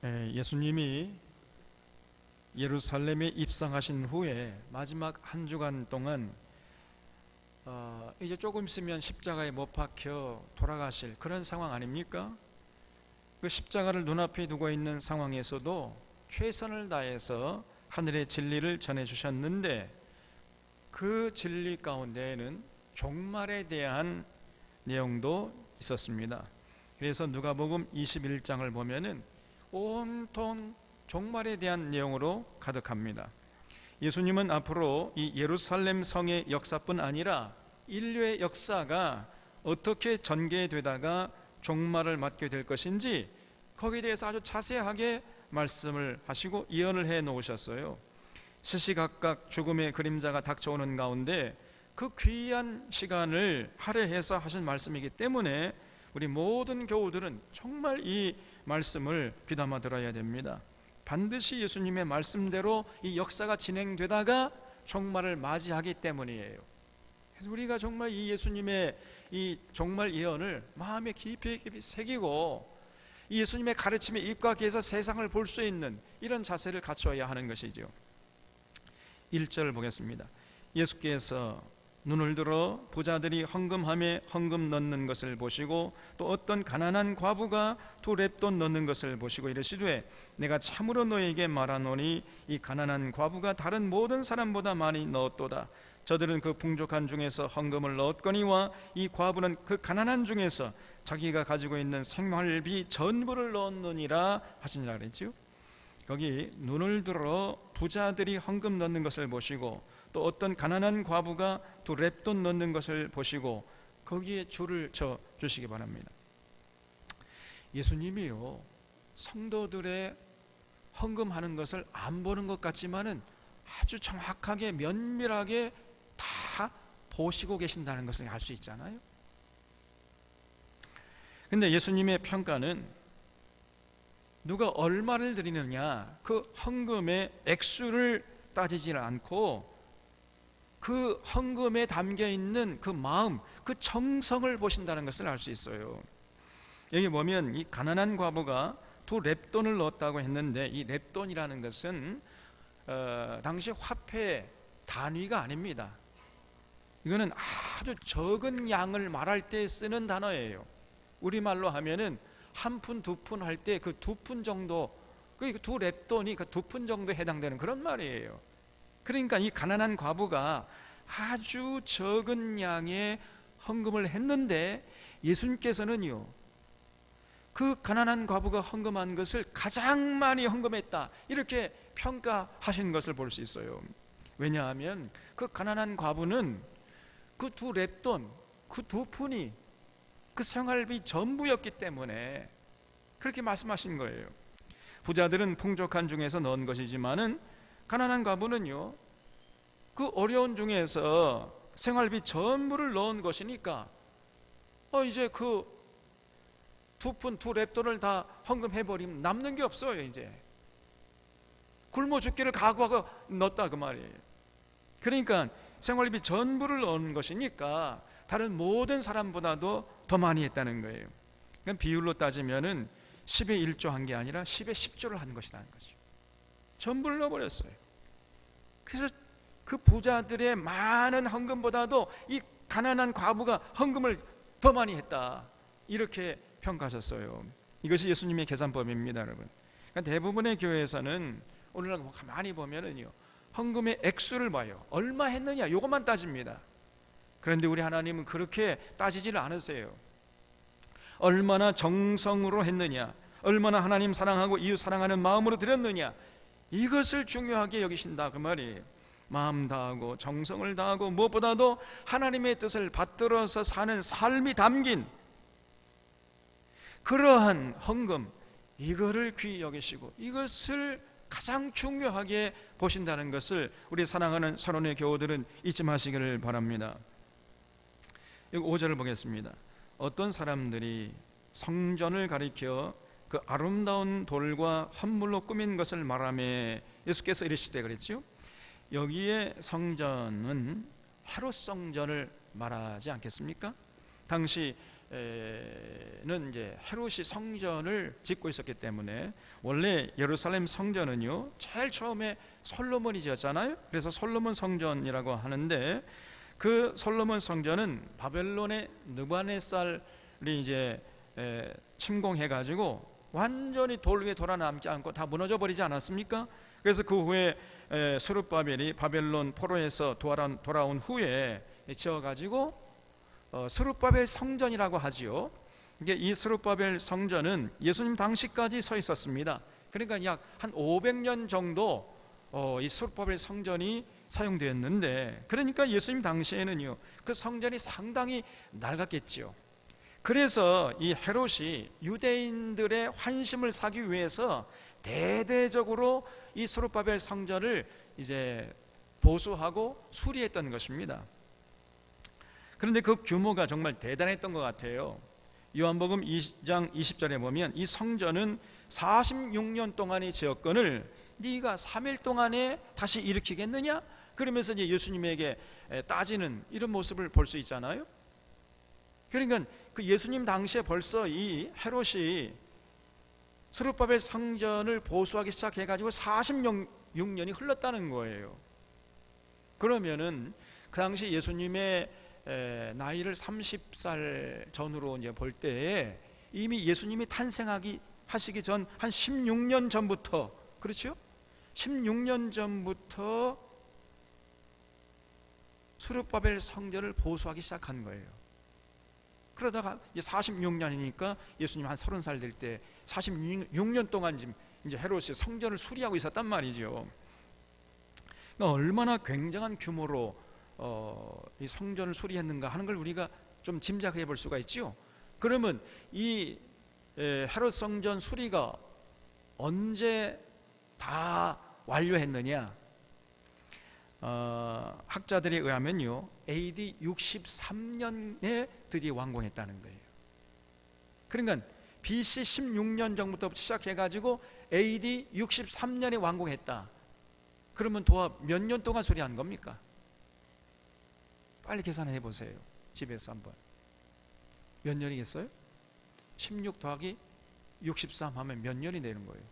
예수님이 예루살렘에 입성하신 후에 마지막 한 주간 동안 이제 조금 있으면 십자가에 못 박혀 돌아가실 그런 상황 아닙니까? 그 십자가를 눈앞에 두고 있는 상황에서도 최선을 다해서 하늘의 진리를 전해주셨는데, 그 진리 가운데에는 종말에 대한 내용도 있었습니다. 그래서 누가복음 21장을 보면은 온통 종말에 대한 내용으로 가득합니다. 예수님은 앞으로 이 예루살렘 성의 역사뿐 아니라 인류의 역사가 어떻게 전개되다가 종말을 맞게 될 것인지 거기에 대해서 아주 자세하게 말씀을 하시고 예언을 해 놓으셨어요. 시시각각 죽음의 그림자가 닥쳐오는 가운데 그 귀한 시간을 할애해서 하신 말씀이기 때문에 우리 모든 교우들은 정말 이 말씀을 귀담아 들어야 됩니다. 반드시 예수님의 말씀대로 이 역사가 진행되다가 종말을 맞이하기 때문이에요. 그래서 우리가 정말 이 예수님의 이 종말 예언을 마음에 깊이 새기고 이 예수님의 가르침에 입각해서 세상을 볼 수 있는 이런 자세를 갖춰야 하는 것이죠. 1절 보겠습니다. 예수께서 눈을 들어 부자들이 헌금함에 헌금 넣는 것을 보시고 또 어떤 가난한 과부가 2렙돈 넣는 것을 보시고 이르시되 내가 참으로 너에게 말하노니 이 가난한 과부가 다른 모든 사람보다 많이 넣었도다. 저들은 그 풍족한 중에서 헌금을 넣었거니와 이 과부는 그 가난한 중에서 자기가 가지고 있는 생활비 전부를 넣었느니라 하시니라 그랬지요. 거기 눈을 들어 부자들이 헌금 넣는 것을 보시고 또 어떤 가난한 과부가 2렙돈 넣는 것을 보시고 거기에 줄을 쳐 주시기 바랍니다. 예수님이요, 성도들의 헌금하는 것을 안 보는 것 같지만은 아주 정확하게 면밀하게 다 보시고 계신다는 것을 알 수 있잖아요. 근데 예수님의 평가는 누가 얼마를 드리느냐, 그 헌금의 액수를 따지지는 않고 그 헌금에 담겨 있는 그 마음, 그 정성을 보신다는 것을 알 수 있어요. 여기 보면 이 가난한 과부가 2렙돈을 넣었다고 했는데 이 렙돈이라는 것은 당시 화폐 단위가 아닙니다. 이거는 아주 적은 양을 말할 때 쓰는 단어예요. 우리말로 하면은 한 푼, 2푼 할 때 그 2푼 정도, 그 2렙돈이 그 2푼 정도에 해당되는 그런 말이에요. 그러니까 이 가난한 과부가 아주 적은 양의 헌금을 했는데 예수님께서는요, 그 가난한 과부가 헌금한 것을 가장 많이 헌금했다 이렇게 평가하신 것을 볼 수 있어요. 왜냐하면 그 가난한 과부는 그 2렙돈, 그 2푼이 그 생활비 전부였기 때문에 그렇게 말씀하신 거예요. 부자들은 풍족한 중에서 넣은 것이지만은 가난한 과부는요, 그 어려운 중에서 생활비 전부를 넣은 것이니까 이제 그 2푼, 2렙돈을 다 헌금해버리면 남는 게 없어요. 이제 굶어 죽기를 각오하고 넣었다 그 말이에요. 그러니까 생활비 전부를 넣은 것이니까 다른 모든 사람보다도 더 많이 했다는 거예요. 그러니까 비율로 따지면은 10의 1조 한 게 아니라 10의 10조를 한 것이라는 거죠. 전부를 넣어버렸어요. 그래서 그 부자들의 많은 헌금보다도 이 가난한 과부가 헌금을 더 많이 했다 이렇게 평가하셨어요. 이것이 예수님의 계산법입니다, 여러분. 그러니까 대부분의 교회에서는 오늘날 가만히 보면은요, 헌금의 액수를 봐요. 얼마 했느냐 이것만 따집니다. 그런데 우리 하나님은 그렇게 따지지를 않으세요. 얼마나 정성으로 했느냐, 얼마나 하나님 사랑하고 이웃 사랑하는 마음으로 드렸느냐, 이것을 중요하게 여기신다 그 말이에요. 마음 다하고 정성을 다하고 무엇보다도 하나님의 뜻을 받들어서 사는 삶이 담긴 그러한 헌금, 이거를 귀히 여기시고 이것을 가장 중요하게 보신다는 것을 우리 사랑하는 선원의 교우들은 잊지 마시기를 바랍니다. 여기 5절을 보겠습니다. 어떤 사람들이 성전을 가리켜 그 아름다운 돌과 헌물로 꾸민 것을 말하며 예수께서 이르시되 그랬지요. 여기에 성전은 헤롯 성전을 말하지 않겠습니까? 당시 이제 헤롯이 성전을 짓고 있었기 때문에, 원래 예루살렘 성전은요 제일 처음에 솔로몬이 지었잖아요. 그래서 솔로몬 성전이라고 하는데, 그 솔로몬 성전은 바벨론의 느부갓네살이 이제 침공해 가지고 완전히 돌 위에 돌아남지 않고 다 무너져 버리지 않았습니까? 그래서 그 후에 스룹바벨이 바벨론 포로에서 돌아온 후에 지어 가지고 스룹바벨 성전이라고 하지요. 이게 이 스룹바벨 성전은 예수님 당시까지 서 있었습니다. 그러니까 약 한 500년 정도 이 스룹바벨 성전이 사용되었는데, 그러니까 예수님 당시에는요 그 성전이 상당히 낡았겠죠. 그래서 이 헤롯이 유대인들의 환심을 사기 위해서 대대적으로 이 스룹바벨 성전을 이제 보수하고 수리했던 것입니다. 그런데 그 규모가 정말 대단했던 것 같아요. 요한복음 2장 20절에 보면 이 성전은 46년 동안의 지었건을 네가 3일 동안에 다시 일으키겠느냐? 그러면서 이제 예수님에게 따지는 이런 모습을 볼 수 있잖아요. 그러니까 그 예수님 당시에 벌써 이 헤롯이 스룹바벨 성전을 보수하기 시작해가지고 46년이 흘렀다는 거예요. 그러면은 그 당시 예수님의 나이를 30살 전으로 이제 볼 때에 이미 예수님이 하시기 전 한 16년 전부터, 그렇죠? 16년 전부터 스룹바벨 성전을 보수하기 시작한 거예요. 그러다가 이제 46년이니까 예수님 한 30살 될 때 46년 동안 지금 이제 헤롯이 성전을 수리하고 있었단 말이죠. 그러니까 얼마나 굉장한 규모로 이 성전을 수리했는가 하는 걸 우리가 좀 짐작해 볼 수가 있죠. 그러면 이 헤롯 성전 수리가 언제 다 완료했느냐? 학자들에 의하면요 AD 63년에 드디어 완공했다는 거예요. 그러니까 BC 16년 전부터 시작해가지고 AD 63년에 완공했다. 그러면 도합 몇 년 동안 수리한 겁니까? 빨리 계산해 보세요. 집에서 한번. 몇 년이겠어요? 16 더하기 63 하면 몇 년이 되는 거예요?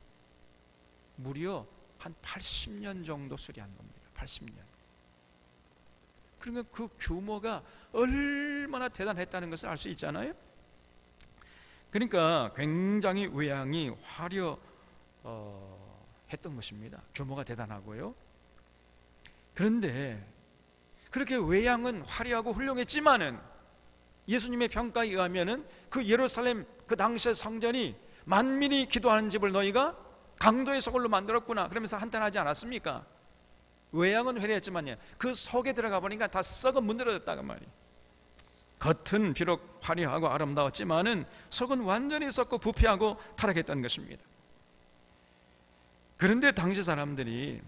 무려 한 80년 정도 수리한 겁니다. 80년. 그러니까 그 규모가 얼마나 대단했다는 것을 알 수 있잖아요. 그러니까 굉장히 외양이 화려했던 것입니다. 규모가 대단하고요. 그런데 그렇게 외양은 화려하고 훌륭했지만은 예수님의 평가에 의하면은 그 예루살렘 그 당시의 성전이 만민이 기도하는 집을 너희가 강도의 소굴로 만들었구나 그러면서 한탄하지 않았습니까? 외양은 화려했지만요 그 속에 들어가 보니까 다 썩어 문드러졌다고 말이에요. 겉은 비록 화려하고 아름다웠지만은 속은 완전히 썩고 부패하고 타락했던 것입니다. 그런데 당시 사람들이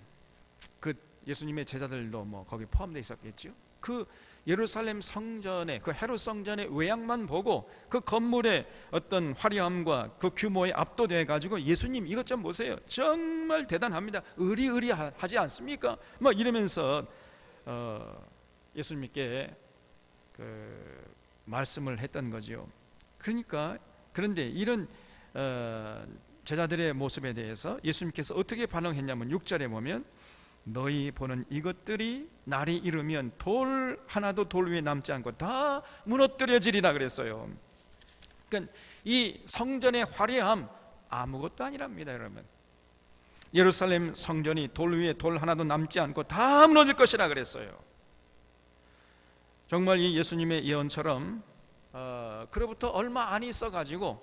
그 예수님의 제자들도 뭐 거기 포함되어 있었겠죠. 그 예루살렘 성전의 그 헤롯 성전의 외양만 보고 그 건물의 어떤 화려함과 그 규모에 압도돼 가지고 예수님 이것 좀 보세요. 정말 대단합니다. 의리의리하지 않습니까? 막 이러면서 예수님께 그 말씀을 했던 거죠. 그러니까 그런데 이런 제자들의 모습에 대해서 예수님께서 어떻게 반응했냐면 6절에 보면 너희 보는 이것들이 날이 이르면 돌 하나도 돌 위에 남지 않고 다 무너뜨려지리라 그랬어요. 그러니까 이 성전의 화려함 아무것도 아니랍니다. 여러분, 예루살렘 성전이 돌 위에 돌 하나도 남지 않고 다 무너질 것이라 그랬어요. 정말 이 예수님의 예언처럼 그로부터 얼마 안 있어가지고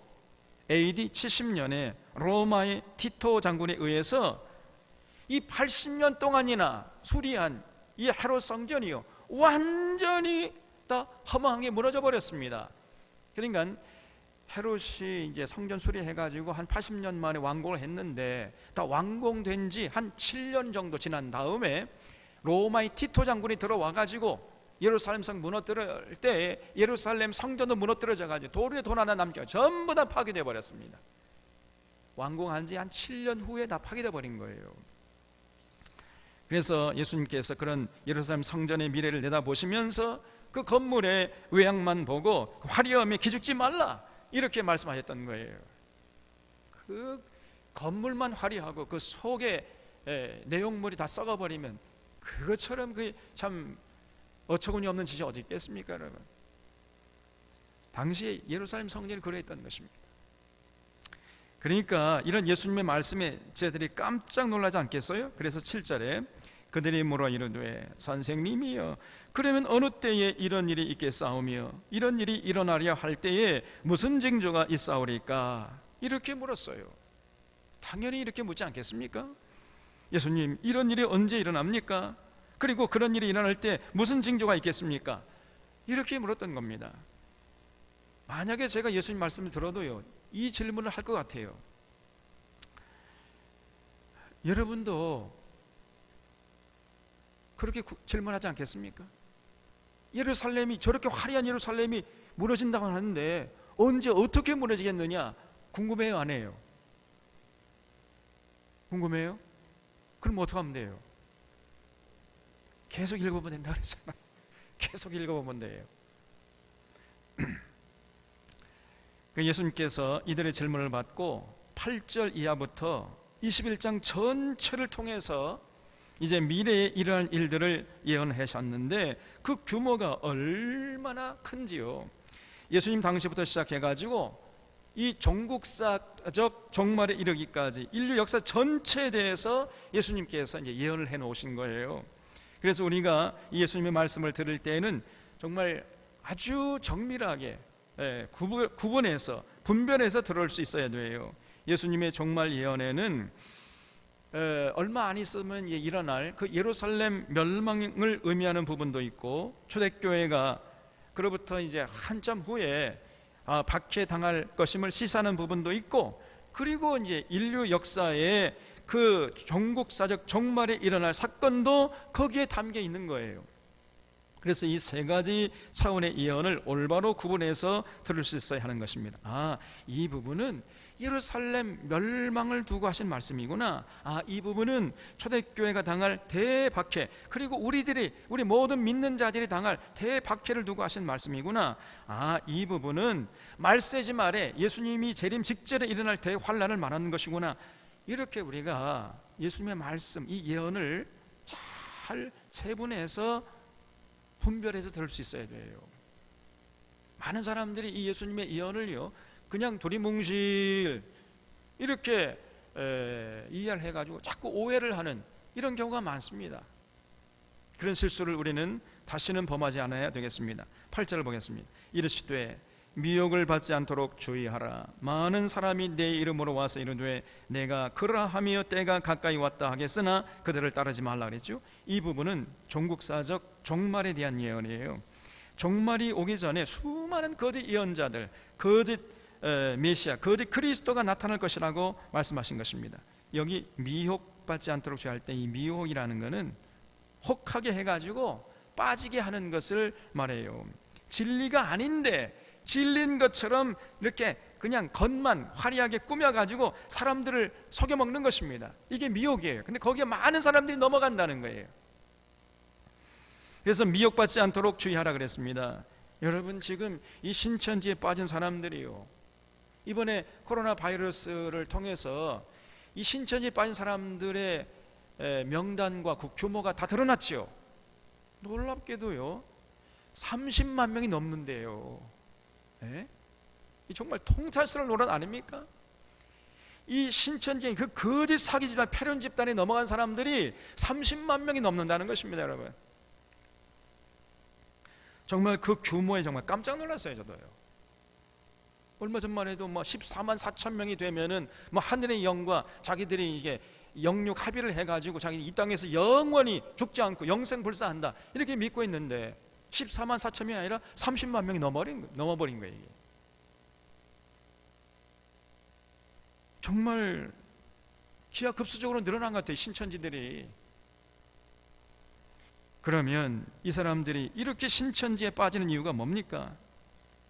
AD 70년에 로마의 티토 장군에 의해서 이 80년 동안이나 수리한 이 헤롯 성전이요 완전히 다 허망하게 무너져 버렸습니다. 그러니까 헤롯이 이제 성전 수리해가지고 한 80년 만에 완공을 했는데 다 완공된 지 한 7년 정도 지난 다음에 로마의 티토 장군이 들어와가지고 예루살렘 성 무너뜨릴 때 예루살렘 성전도 무너뜨려져가지고 돌 위에 돌 하나 남지 않고 전부 다 파괴되어 버렸습니다. 완공한 지 한 7년 후에 다 파괴되어 버린 거예요. 그래서 예수님께서 그런 예루살렘 성전의 미래를 내다보시면서 그 건물의 외양만 보고 화려함에 기죽지 말라, 이렇게 말씀하셨던 거예요. 그 건물만 화려하고 그 속에 내용물이 다 썩어버리면 그것처럼 그 참 어처구니 없는 짓이 어디 있겠습니까, 여러분? 당시 예루살렘 성전이 그랬던 것입니다. 그러니까 이런 예수님의 말씀에 제자들이 깜짝 놀라지 않겠어요? 그래서 7절에 그들이 물어 이르되 선생님이여, 그러면 어느 때에 이런 일이 있겠사오며 이런 일이 일어나려 할 때에 무슨 징조가 있사오리까? 이렇게 물었어요. 당연히 이렇게 묻지 않겠습니까? 예수님, 이런 일이 언제 일어납니까? 그리고 그런 일이 일어날 때 무슨 징조가 있겠습니까? 이렇게 물었던 겁니다. 만약에 제가 예수님 말씀을 들어도요, 이 질문을 할 것 같아요. 여러분도 그렇게 질문하지 않겠습니까? 예루살렘이, 저렇게 화려한 예루살렘이 무너진다고 하는데 언제 어떻게 무너지겠느냐 궁금해요, 안 해요? 궁금해요? 그럼 어떻게 하면 돼요? 계속 읽어보면 된다 그랬잖아. 계속 읽어보면 돼요. 예수님께서 이들의 질문을 받고 8절 이하부터 21장 전체를 통해서 이제 미래에 일어날 일들을 예언하셨는데 그 규모가 얼마나 큰지요. 예수님 당시부터 시작해가지고 이 종국사적 종말에 이르기까지 인류 역사 전체에 대해서 예수님께서 이제 예언을 해놓으신 거예요. 그래서 우리가 이 예수님의 말씀을 들을 때에는 정말 아주 정밀하게 구분해서 분별해서 들을 수 있어야 돼요. 예수님의 종말 예언에는 얼마 안 있으면 일어날 그 예루살렘 멸망을 의미하는 부분도 있고, 초대교회가 그로부터 이제 한참 후에 박해당할 것임을 시사하는 부분도 있고, 그리고 이제 인류 역사에 그 종국사적 종말에 일어날 사건도 거기에 담겨 있는 거예요. 그래서 이 세 가지 차원의 예언을 올바로 구분해서 들을 수 있어야 하는 것입니다. 이 부분은 예루살렘 멸망을 두고 하신 말씀이구나. 이 부분은 초대교회가 당할 대박해, 그리고 우리 모든 믿는 자들이 당할 대박해를 두고 하신 말씀이구나. 이 부분은 말세지 말에 예수님이 재림 직전에 일어날 대환란을 말하는 것이구나. 이렇게 우리가 예수님의 말씀, 이 예언을 잘 세분해서 분별해서 들을 수 있어야 돼요. 많은 사람들이 이 예수님의 예언을요 그냥 두리뭉실 이렇게 이해를 해가지고 자꾸 오해를 하는 이런 경우가 많습니다. 그런 실수를 우리는 다시는 범하지 않아야 되겠습니다. 8절을 보겠습니다. 이르시되 미혹을 받지 않도록 주의하라. 많은 사람이 내 이름으로 와서 이르되 내가 그러하며 때가 가까이 왔다 하겠으나 그들을 따르지 말라 그랬죠. 이 부분은 종국사적 종말에 대한 예언이에요. 종말이 오기 전에 수많은 거짓 예언자들, 거짓 메시아, 거짓 그리스도가 나타날 것이라고 말씀하신 것입니다. 여기 미혹받지 않도록 주의할 때 이 미혹이라는 것은 혹하게 해가지고 빠지게 하는 것을 말해요. 진리가 아닌데 진리인 것처럼 이렇게 그냥 겉만 화려하게 꾸며가지고 사람들을 속여먹는 것입니다. 이게 미혹이에요. 근데 거기에 많은 사람들이 넘어간다는 거예요. 그래서 미혹받지 않도록 주의하라 그랬습니다. 여러분, 지금 이 신천지에 빠진 사람들이요, 이번에 코로나 바이러스를 통해서 이 신천지에 빠진 사람들의 명단과 그 규모가 다 드러났지요. 놀랍게도요 30만 명이 넘는데요. 이 정말 통찰스러운 노릇 아닙니까? 이 신천지의 그 거짓 사기 집단, 패륜 집단에 넘어간 사람들이 30만 명이 넘는다는 것입니다, 여러분. 정말 그 규모에 정말 깜짝 놀랐어요, 저도요. 얼마 전만 해도 14만 4천 명이 되면은 하늘의 영과 자기들이 이게 영육 합의를 해가지고 자기 이 땅에서 영원히 죽지 않고 영생 불사한다 이렇게 믿고 있는데 14만 4천이 아니라 30만 명이 넘어버린 거예요. 이게. 정말 기하급수적으로 늘어난 것 같아요, 신천지들이. 그러면 이 사람들이 이렇게 신천지에 빠지는 이유가 뭡니까?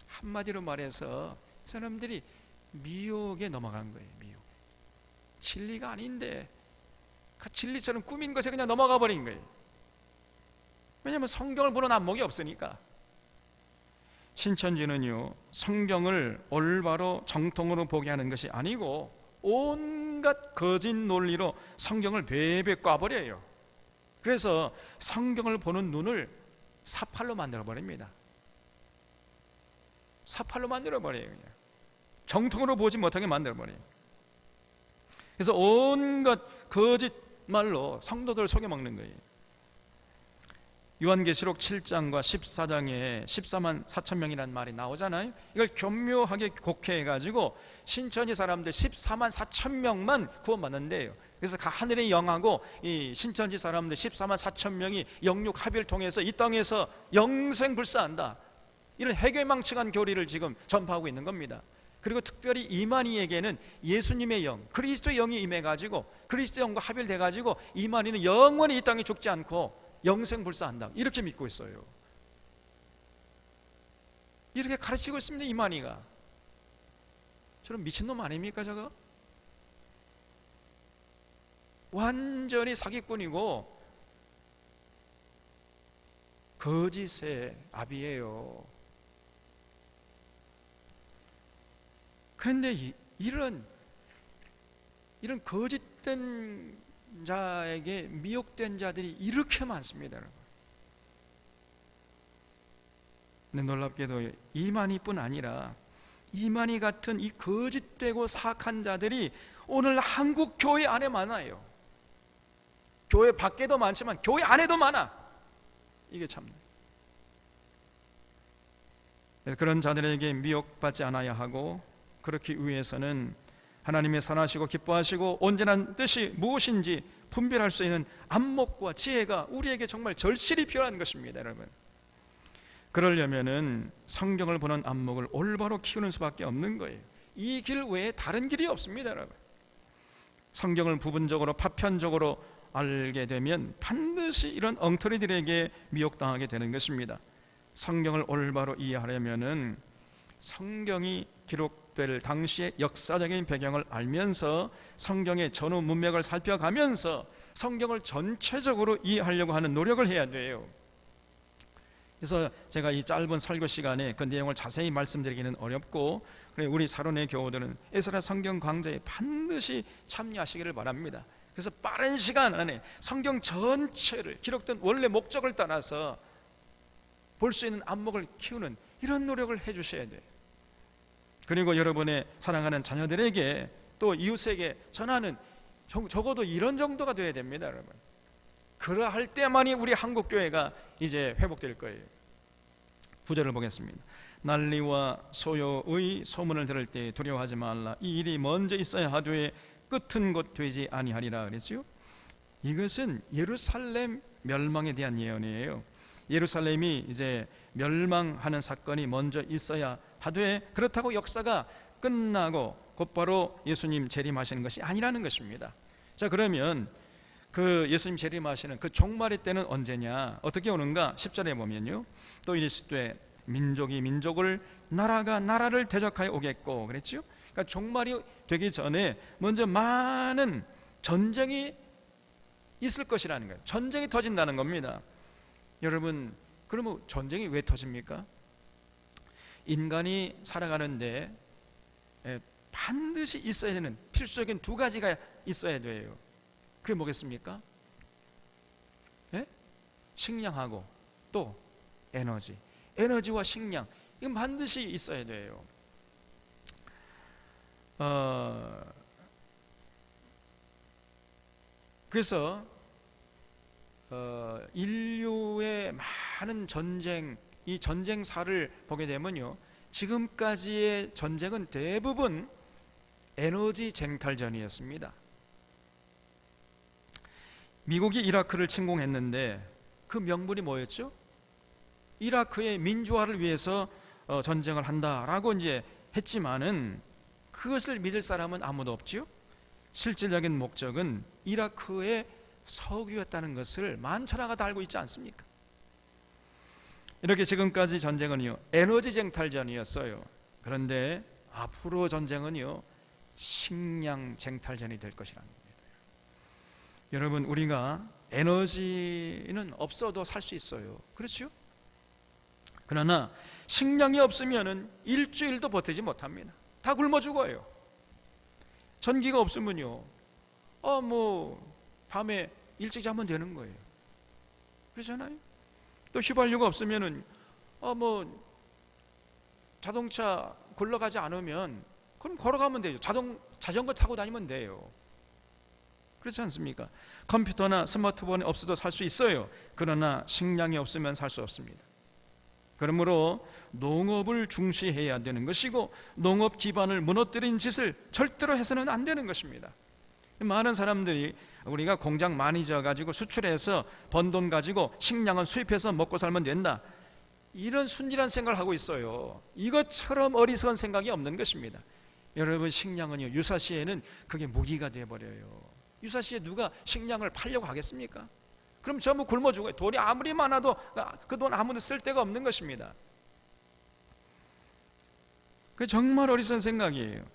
한마디로 말해서 이 사람들이 미혹에 넘어간 거예요. 미혹. 진리가 아닌데 그 진리처럼 꾸민 것에 그냥 넘어가 버린 거예요. 왜냐하면 성경을 보는 안목이 없으니까. 신천지는요, 성경을 올바로 정통으로 보게 하는 것이 아니고 온갖 거짓 논리로 성경을 베베 꽈버려요. 그래서 성경을 보는 눈을 사팔로 만들어버립니다. 사팔로 만들어버려요. 그냥 정통으로 보지 못하게 만들어버려요. 그래서 온갖 거짓말로 성도들 속여먹는 거예요. 요한계시록 7장과 14장에 14만 4천 명이라는 말이 나오잖아요. 이걸 교묘하게 곡해해가지고 신천지 사람들 14만 4천 명만 구원받는데요. 그래서 하늘의 영하고 이 신천지 사람들 14만 4천 명이 영육 합의를 통해서 이 땅에서 영생불사한다, 이런 해괴망측한 교리를 지금 전파하고 있는 겁니다. 그리고 특별히 이만희에게는 예수님의 영, 그리스도의 영이 임해가지고 그리스도의 영과 합일돼가지고 이만희는 영원히 이 땅에 죽지 않고 영생불사한다, 이렇게 믿고 있어요. 이렇게 가르치고 있습니다. 이만희가. 저런 미친놈 아닙니까 저거? 완전히 사기꾼이고 거짓의 아비예요. 그런데 이런 거짓된 자에게 미혹된 자들이 이렇게 많습니다, 여러분. 근데 놀랍게도 이만희뿐 아니라 이만희 같은 이 거짓되고 사악한 자들이 오늘 한국 교회 안에 많아요. 교회 밖에도 많지만 교회 안에도 많아. 이게 참. 그래서 그런 자들에게 미혹받지 않아야 하고, 그렇기 위해서는 하나님의 선하시고 기뻐하시고 온전한 뜻이 무엇인지 분별할 수 있는 안목과 지혜가 우리에게 정말 절실히 필요한 것입니다, 여러분. 그러려면은 성경을 보는 안목을 올바로 키우는 수밖에 없는 거예요. 이 길 외에 다른 길이 없습니다, 여러분. 성경을 부분적으로 파편적으로 알게 되면 반드시 이런 엉터리들에게 미혹당하게 되는 것입니다. 성경을 올바로 이해하려면은 성경이 기록될 당시의 역사적인 배경을 알면서 성경의 전후 문맥을 살펴가면서 성경을 전체적으로 이해하려고 하는 노력을 해야 돼요. 그래서 제가 이 짧은 설교 시간에 그 내용을 자세히 말씀드리기는 어렵고, 우리 사론의 교우들은 에스라 성경 강좌에 반드시 참여하시기를 바랍니다. 그래서 빠른 시간 안에 성경 전체를 기록된 원래 목적을 따라서 볼 수 있는 안목을 키우는 이런 노력을 해 주셔야 돼요. 그리고 여러분의 사랑하는 자녀들에게 또 이웃에게 전하는, 적어도 이런 정도가 돼야 됩니다, 여러분. 그러할 때만이 우리 한국교회가 이제 회복될 거예요. 9절을 보겠습니다. 난리와 소요의 소문을 들을 때 두려워하지 말라. 이 일이 먼저 있어야 하되 끝은 곧 되지 아니하리라 그랬죠. 이것은 예루살렘 멸망에 대한 예언이에요. 예루살렘이 이제 멸망하는 사건이 먼저 있어야 하되, 그렇다고 역사가 끝나고 곧바로 예수님 재림하시는 것이 아니라는 것입니다. 자, 그러면 그 예수님 재림하시는 그 종말의 때는 언제냐, 어떻게 오는가? 10절에 보면요, 또 이르시되 민족이 민족을, 나라가 나라를 대적하여 오겠고 그랬죠. 그러니까 종말이 되기 전에 먼저 많은 전쟁이 있을 것이라는 거예요. 전쟁이 터진다는 겁니다. 여러분, 그러면 전쟁이 왜 터집니까? 인간이 살아가는데 반드시 있어야 되는 필수적인 두 가지가 있어야 돼요. 그게 뭐겠습니까? 식량하고 또 에너지. 에너지와 식량, 이건 반드시 있어야 돼요. 그래서 인류의 많은 전쟁, 이 전쟁사를 보게 되면요, 지금까지의 전쟁은 대부분 에너지 쟁탈전이었습니다. 미국이 이라크를 침공했는데 그 명분이 뭐였죠? 이라크의 민주화를 위해서 전쟁을 한다라고 이제 했지만은 그것을 믿을 사람은 아무도 없지요. 실질적인 목적은 이라크의 석유였다는 것을 만천하가 다 알고 있지 않습니까? 이렇게 지금까지 전쟁은요, 에너지 쟁탈전이었어요. 그런데 앞으로 전쟁은요, 식량 쟁탈전이 될 것이라는 겁니다. 여러분, 우리가 에너지는 없어도 살 수 있어요. 그렇죠? 그러나 식량이 없으면은 일주일도 버티지 못합니다. 다 굶어 죽어요. 전기가 없으면요, 밤에 일찍 자면 되는 거예요. 그렇잖아요. 또 휘발유가 없으면은 자동차 굴러가지 않으면 그럼 걸어가면 되죠. 자전거 타고 다니면 돼요. 그렇지 않습니까? 컴퓨터나 스마트폰이 없어도 살 수 있어요. 그러나 식량이 없으면 살 수 없습니다. 그러므로 농업을 중시해야 되는 것이고, 농업 기반을 무너뜨린 짓을 절대로 해서는 안 되는 것입니다. 많은 사람들이 우리가 공장 많이 지어가지고 수출해서 번 돈 가지고 식량은 수입해서 먹고 살면 된다, 이런 순진한 생각을 하고 있어요. 이것처럼 어리석은 생각이 없는 것입니다. 여러분, 식량은요, 유사시에는 그게 무기가 되어버려요. 유사시에 누가 식량을 팔려고 하겠습니까? 그럼 전부 굶어 죽어요. 돈이 아무리 많아도 그 돈 아무도 쓸 데가 없는 것입니다. 그게 정말 어리석은 생각이에요.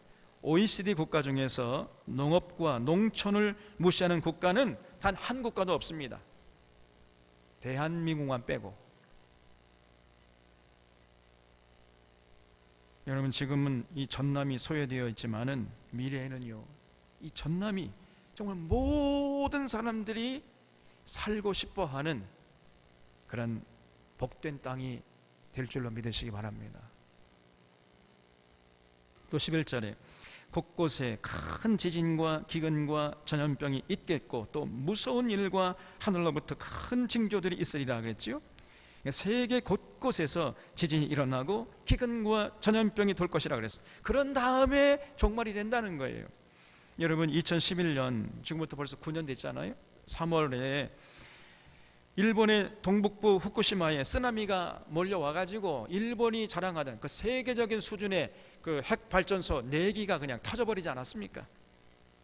OECD 국가 중에서 농업과 농촌을 무시하는 국가는 단 한 국가도 없습니다. 대한민국만 빼고. 여러분, 지금은 이 전남이 소외되어 있지만은 미래에는요, 이 전남이 정말 모든 사람들이 살고 싶어하는 그런 복된 땅이 될 줄로 믿으시기 바랍니다. 또 11절에 곳곳에 큰 지진과 기근과 전염병이 있겠고 또 무서운 일과 하늘로부터 큰 징조들이 있으리라 그랬죠. 세계 곳곳에서 지진이 일어나고 기근과 전염병이 돌 것이라 그랬어요. 그런 다음에 종말이 된다는 거예요. 여러분, 2011년, 지금부터 벌써 9년 됐잖아요. 3월에 일본의 동북부 후쿠시마에 쓰나미가 몰려와가지고 일본이 자랑하던 그 세계적인 수준의 그 핵발전소 4기가 그냥 터져버리지 않았습니까?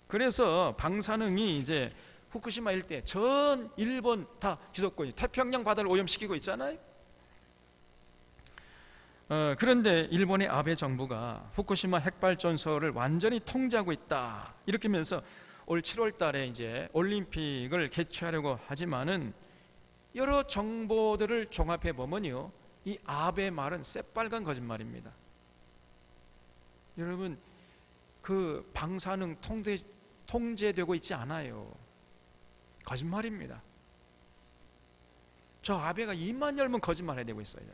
그래서 방사능이 이제 후쿠시마 일대 전 일본 다 뒤덮고 태평양 바다를 오염시키고 있잖아요. 그런데 일본의 아베 정부가 후쿠시마 핵발전소를 완전히 통제하고 있다 이렇게 하면서 올 7월 달에 이제 올림픽을 개최하려고 하지만은 여러 정보들을 종합해 보면요, 이 아베 말은 새빨간 거짓말입니다. 여러분, 그 방사능 통제되고 있지 않아요. 거짓말입니다. 저 아베가 입만 열면 거짓말 해대고 있어요.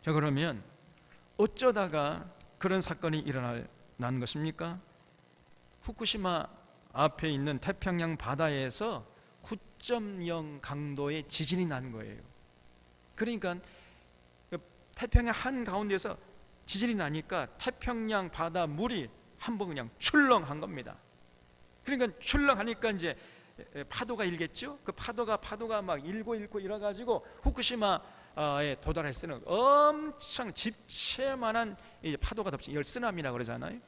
자, 그러면 어쩌다가 그런 사건이 일어난 것입니까? 후쿠시마 앞에 있는 태평양 바다에서 9.0 강도의 지진이 난 거예요. 그러니까 태평양 한가운데서 지진이 나니까 태평양 바다 물이 한번 그냥 출렁한 겁니다. 그러니까 출렁하니까 이제 파도가 일겠죠. 그 파도가 막 일고 이래가지고 후쿠시마에 도달했을 때는 엄청 집채만한 파도가 덮쳐, 이걸 쓰나미라고 그러잖아요.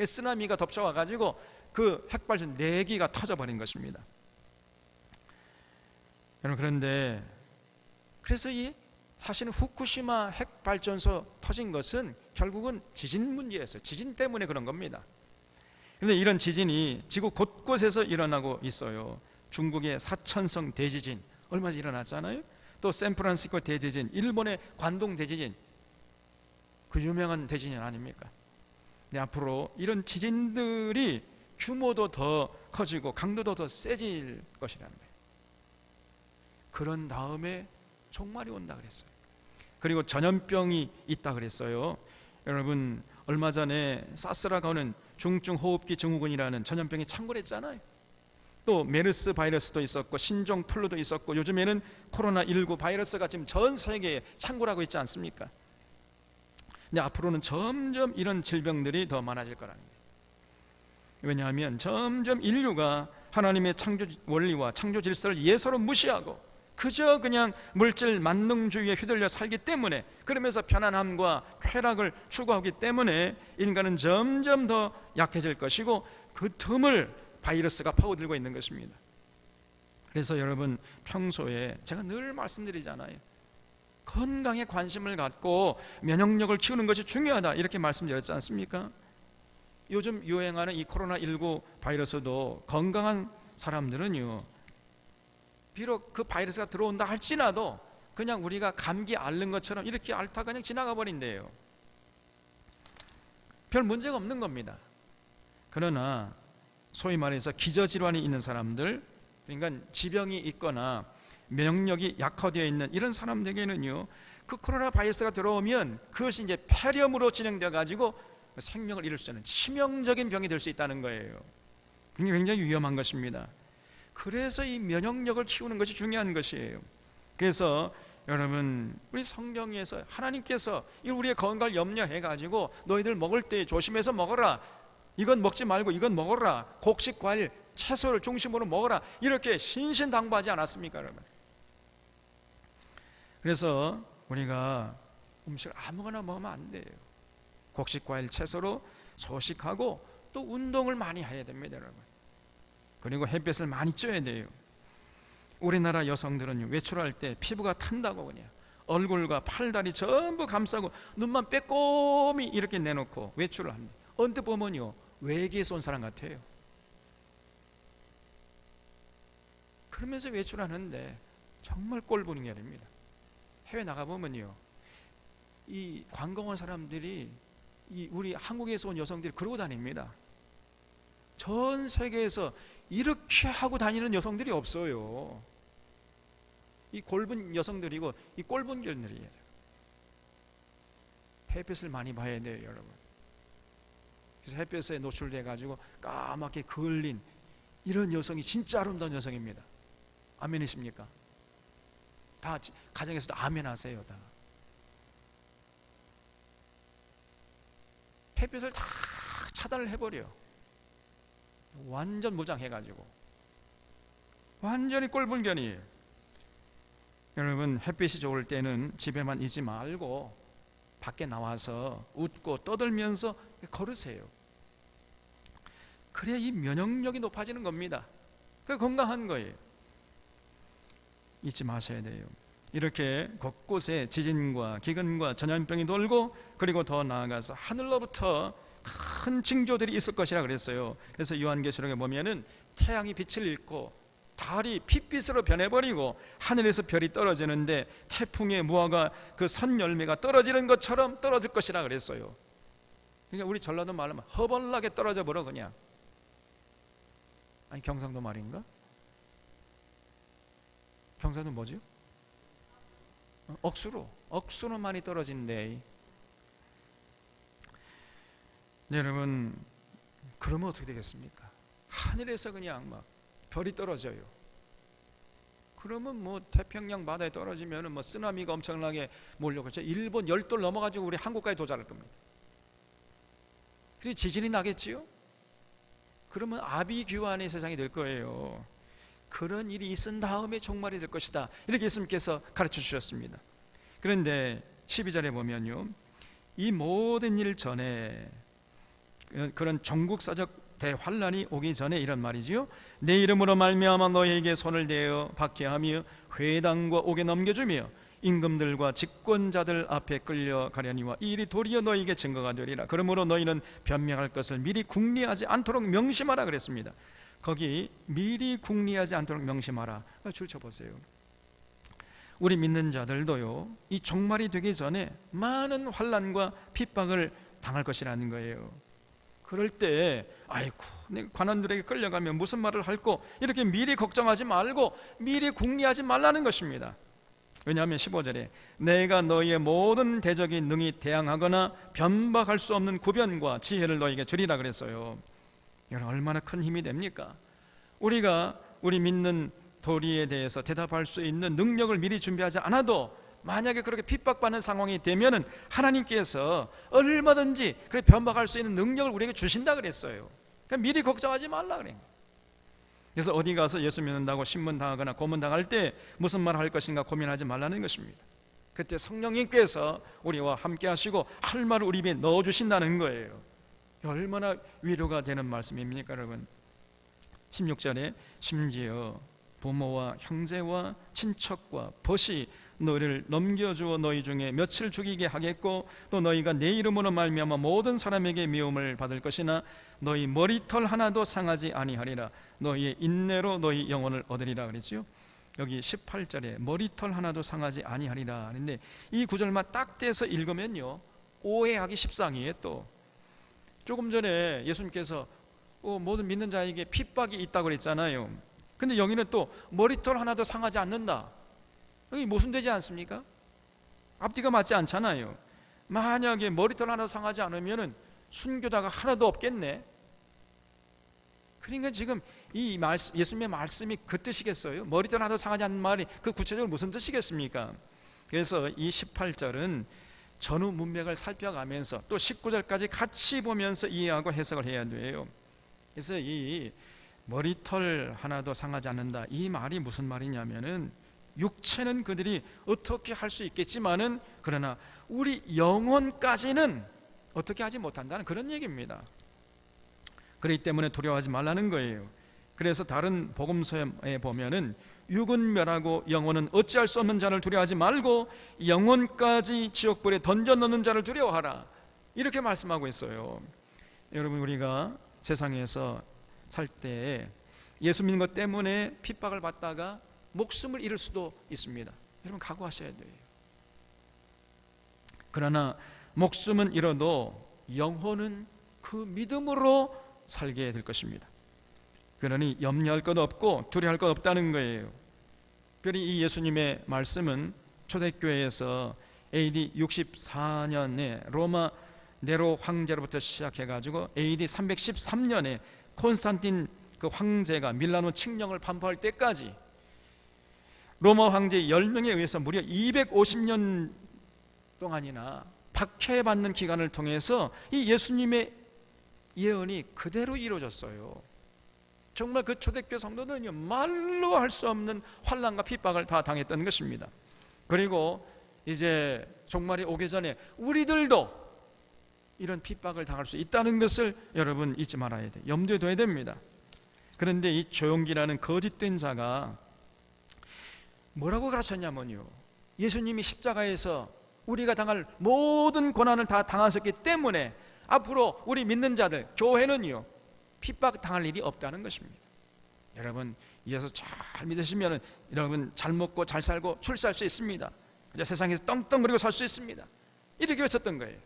쓰나미가 덮쳐와가지고 그 핵발전 4기가 터져버린 것입니다. 여러분, 그런데 그래서 이 사실은 후쿠시마 핵발전소 터진 것은 결국은 지진 문제였어요. 지진 때문에 그런 겁니다. 그런데 이런 지진이 지구 곳곳에서 일어나고 있어요. 중국의 사천성 대지진 얼마 전에 일어났잖아요. 또 샌프란시스코 대지진, 일본의 관동 대지진, 그 유명한 대지진 아닙니까? 근데 앞으로 이런 지진들이 규모도 더 커지고 강도도 더 세질 것이라는 거예요. 그런 다음에 종말이 온다 그랬어요. 그리고 전염병이 있다 그랬어요. 여러분, 얼마 전에 사스라고 하는 중증호흡기 증후군이라는 전염병이 창궐했잖아요. 또 메르스 바이러스도 있었고 신종 플루도 있었고 요즘에는 코로나19 바이러스가 지금 전 세계에 창궐하고 있지 않습니까? 근데 앞으로는 점점 이런 질병들이 더 많아질 거라는 거예요. 왜냐하면 점점 인류가 하나님의 창조 원리와 창조 질서를 예사로 무시하고 그저 그냥 물질 만능주의에 휘둘려 살기 때문에, 그러면서 편안함과 쾌락을 추구하기 때문에 인간은 점점 더 약해질 것이고 그 틈을 바이러스가 파고들고 있는 것입니다. 그래서 여러분, 평소에 제가 늘 말씀드리잖아요. 건강에 관심을 갖고 면역력을 키우는 것이 중요하다 이렇게 말씀드렸지 않습니까? 요즘 유행하는 이 코로나19 바이러스도 건강한 사람들은요, 비록 그 바이러스가 들어온다 할지라도 그냥 우리가 감기 앓는 것처럼 이렇게 앓다 그냥 지나가 버린대요. 별 문제가 없는 겁니다. 그러나 소위 말해서 기저질환이 있는 사람들, 그러니까 지병이 있거나 면역력이 약화되어 있는 이런 사람들에게는요, 그 코로나 바이러스가 들어오면 그것이 이제 폐렴으로 진행되어 가지고 생명을 잃을 수 있는 치명적인 병이 될 수 있다는 거예요. 굉장히 위험한 것입니다. 그래서 이 면역력을 키우는 것이 중요한 것이에요. 그래서 여러분, 우리 성경에서 하나님께서 우리의 건강을 염려해 가지고 너희들 먹을 때 조심해서 먹어라, 이건 먹지 말고 이건 먹어라, 곡식, 과일, 채소를 중심으로 먹어라, 이렇게 신신당부하지 않았습니까, 여러분? 그래서 우리가 음식을 아무거나 먹으면 안 돼요. 곡식, 과일, 채소로 소식하고 또 운동을 많이 해야 됩니다, 여러분. 그리고 햇볕을 많이 쬐야 돼요. 우리나라 여성들은 외출할 때 피부가 탄다고 그냥 얼굴과 팔다리 전부 감싸고 눈만 빼꼼히 이렇게 내놓고 외출을 합니다. 언뜻 보면요, 외계에서 온 사람 같아요. 그러면서 외출하는데 정말 꼴보는 게 아닙니다. 해외 나가보면요, 이 관광 온 사람들이 우리 한국에서 온 여성들이 그러고 다닙니다. 전 세계에서 이렇게 하고 다니는 여성들이 없어요. 이 골분 여성들이고 이 꼴본 결들이에요. 햇빛을 많이 봐야 돼요, 여러분. 그래서 햇볕에 노출돼 가지고 까맣게 그을린 이런 여성이 진짜 아름다운 여성입니다. 아멘이십니까? 다 가정에서도 아멘 하세요. 다 햇빛을 다 차단을 해버려. 완전 무장해가지고 완전히 꼴불견이에요. 여러분, 햇빛이 좋을 때는 집에만 있지 말고 밖에 나와서 웃고 떠들면서 걸으세요. 그래야 이 면역력이 높아지는 겁니다. 그게 건강한 거예요. 잊지 마셔야 돼요. 이렇게 곳곳에 지진과 기근과 전염병이 돌고, 그리고 더 나아가서 하늘로부터 큰 징조들이 있을 것이라 그랬어요. 그래서 요한계시록에 보면은 태양이 빛을 잃고 달이 핏빛으로 변해버리고 하늘에서 별이 떨어지는데 태풍의 무화과 그 선 열매가 떨어지는 것처럼 떨어질 것이라 그랬어요. 그러니까 우리 전라도 말로 하면 허벌나게 떨어져 버려 그냥. 아니, 경상도 말인가? 경상도 뭐죠? 억수로 많이 떨어진대. 여러분, 그러면 어떻게 되겠습니까? 하늘에서 그냥 막 별이 떨어져요. 그러면 뭐 태평양 바다에 떨어지면 뭐 쓰나미가 엄청나게 몰려오죠. 일본 열돌 넘어가지고 우리 한국까지 도달할 겁니다. 그리고 지진이 나겠지요? 그러면 아비규환의 세상이 될 거예요. 그런 일이 있은 다음에 종말이 될 것이다, 이렇게 예수님께서 가르쳐 주셨습니다. 그런데 12절에 보면요, 이 모든 일 전에 그런 전국사적 대환란이 오기 전에 이런 말이지요. 내 이름으로 말미암아 너희에게 손을 대어 박해하며 회당과 옥에 넘겨주며 임금들과 집권자들 앞에 끌려가려니와 이 일이 도리어 너희에게 증거가 되리라. 그러므로 너희는 변명할 것을 미리 궁리하지 않도록 명심하라 그랬습니다. 거기 미리 궁리하지 않도록 명심하라, 줄쳐보세요. 우리 믿는 자들도요, 이 종말이 되기 전에 많은 환난과 핍박을 당할 것이라는 거예요. 그럴 때 아이고, 내가 관원들에게 끌려가면 무슨 말을 할꼬, 이렇게 미리 걱정하지 말고 미리 궁리하지 말라는 것입니다. 왜냐하면 15절에 내가 너희의 모든 대적이 능히 대항하거나 변박할 수 없는 구변과 지혜를 너희에게 주리라 그랬어요. 여러분, 얼마나 큰 힘이 됩니까? 우리가 우리 믿는 도리에 대해서 대답할 수 있는 능력을 미리 준비하지 않아도 만약에 그렇게 핍박받는 상황이 되면은 하나님께서 얼마든지 그렇게 변박할 수 있는 능력을 우리에게 주신다 그랬어요. 그러니까 미리 걱정하지 말라 그래요. 그래서 어디 가서 예수 믿는다고 신문당하거나 고문당할 때 무슨 말을 할 것인가 고민하지 말라는 것입니다. 그때 성령님께서 우리와 함께 하시고 할 말을 우리 입에 넣어주신다는 거예요. 얼마나 위로가 되는 말씀입니까, 여러분? 16절에 심지어 부모와 형제와 친척과 벗이 너희를 넘겨주어 너희 중에 며칠 죽이게 하겠고 또 너희가 내 이름으로 말미암아 모든 사람에게 미움을 받을 것이나 너희 머리털 하나도 상하지 아니하리라. 너희의 인내로 너희 영혼을 얻으리라 그랬지요. 여기 18절에 머리털 하나도 상하지 아니하리라 하는데, 이 구절만 딱 떼서 읽으면요 오해하기 십상이에요. 또 조금 전에 예수님께서 모든 믿는 자에게 핍박이 있다고 그랬잖아요. 근데 여기는 또 머리털 하나도 상하지 않는다. 여기 모순되지 않습니까? 앞뒤가 맞지 않잖아요. 만약에 머리털 하나 상하지 않으면 순교자가 하나도 없겠네. 그러니까 지금 이 예수님의 말씀이 그 뜻이겠어요? 머리털 하나도 상하지 않는 말이 그 구체적으로 무슨 뜻이겠습니까? 그래서 이 18절은 전후 문맥을 살펴가면서 또 19절까지 같이 보면서 이해하고 해석을 해야 돼요. 그래서 이 머리털 하나도 상하지 않는다, 이 말이 무슨 말이냐면은, 육체는 그들이 어떻게 할 수 있겠지만은 그러나 우리 영혼까지는 어떻게 하지 못한다는 그런 얘기입니다. 그렇기 때문에 두려워하지 말라는 거예요. 그래서 다른 복음서에 보면은 육은 멸하고 영혼은 어찌할 수 없는 자를 두려워하지 말고 영혼까지 지옥불에 던져 넣는 자를 두려워하라, 이렇게 말씀하고 있어요. 여러분, 우리가 세상에서 살 때 예수 믿는 것 때문에 핍박을 받다가 목숨을 잃을 수도 있습니다. 여러분 각오하셔야 돼요. 그러나 목숨은 잃어도 영혼은 그 믿음으로 살게 될 것입니다. 그러니 염려할 것 없고 두려워할 것 없다는 거예요. 특별히 이 예수님의 말씀은 초대교회에서 AD 64년에 로마 네로 황제로부터 시작해가지고 AD 313년에 콘스탄틴 그 황제가 밀라노 칙령을 반포할 때까지 로마 황제 10명에 의해서 무려 250년 동안이나 박해받는 기간을 통해서 이 예수님의 예언이 그대로 이루어졌어요. 정말 그 초대교회 성도들은요 말로 할 수 없는 환난과 핍박을 다 당했던 것입니다. 그리고 이제 종말이 오기 전에 우리들도 이런 핍박을 당할 수 있다는 것을 여러분 잊지 말아야 돼요. 염두에 둬야 됩니다. 그런데 이 조용기라는 거짓된 자가 뭐라고 가르쳤냐면요, 예수님이 십자가에서 우리가 당할 모든 고난을 다 당하셨기 때문에 앞으로 우리 믿는 자들, 교회는요 핍박 당할 일이 없다는 것입니다. 여러분 예수 잘 믿으시면 여러분 잘 먹고 잘 살고 출세할 수 있습니다. 이제 세상에서 떵떵거리고 살 수 있습니다. 이렇게 외쳤던 거예요.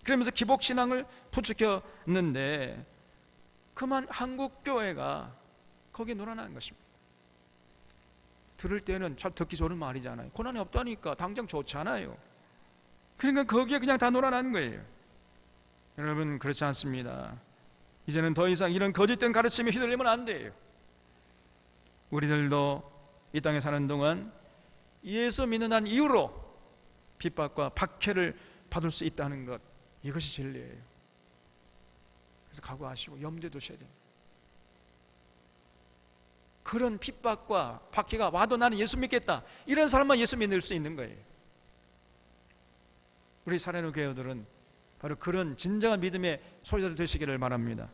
그러면서 기복신앙을 부추겼는데 그만 한국교회가 거기에 놀아난 것입니다. 들을 때는 참 듣기 좋은 말이잖아요. 고난이 없다니까 당장 좋지 않아요. 그러니까 거기에 그냥 다 놀아난 거예요. 여러분 그렇지 않습니다. 이제는 더 이상 이런 거짓된 가르침에 휘둘리면 안 돼요. 우리들도 이 땅에 사는 동안 예수 믿는다는 이유로 핍박과 박해를 받을 수 있다는 것, 이것이 진리예요. 그래서 각오하시고 염두에 두셔야 됩니다. 그런 핍박과 박해가 와도 나는 예수 믿겠다, 이런 사람만 예수 믿을 수 있는 거예요. 우리 사랑하는 교회들은 바로 그런 진정한 믿음의 소유자들 되시기를 바랍니다.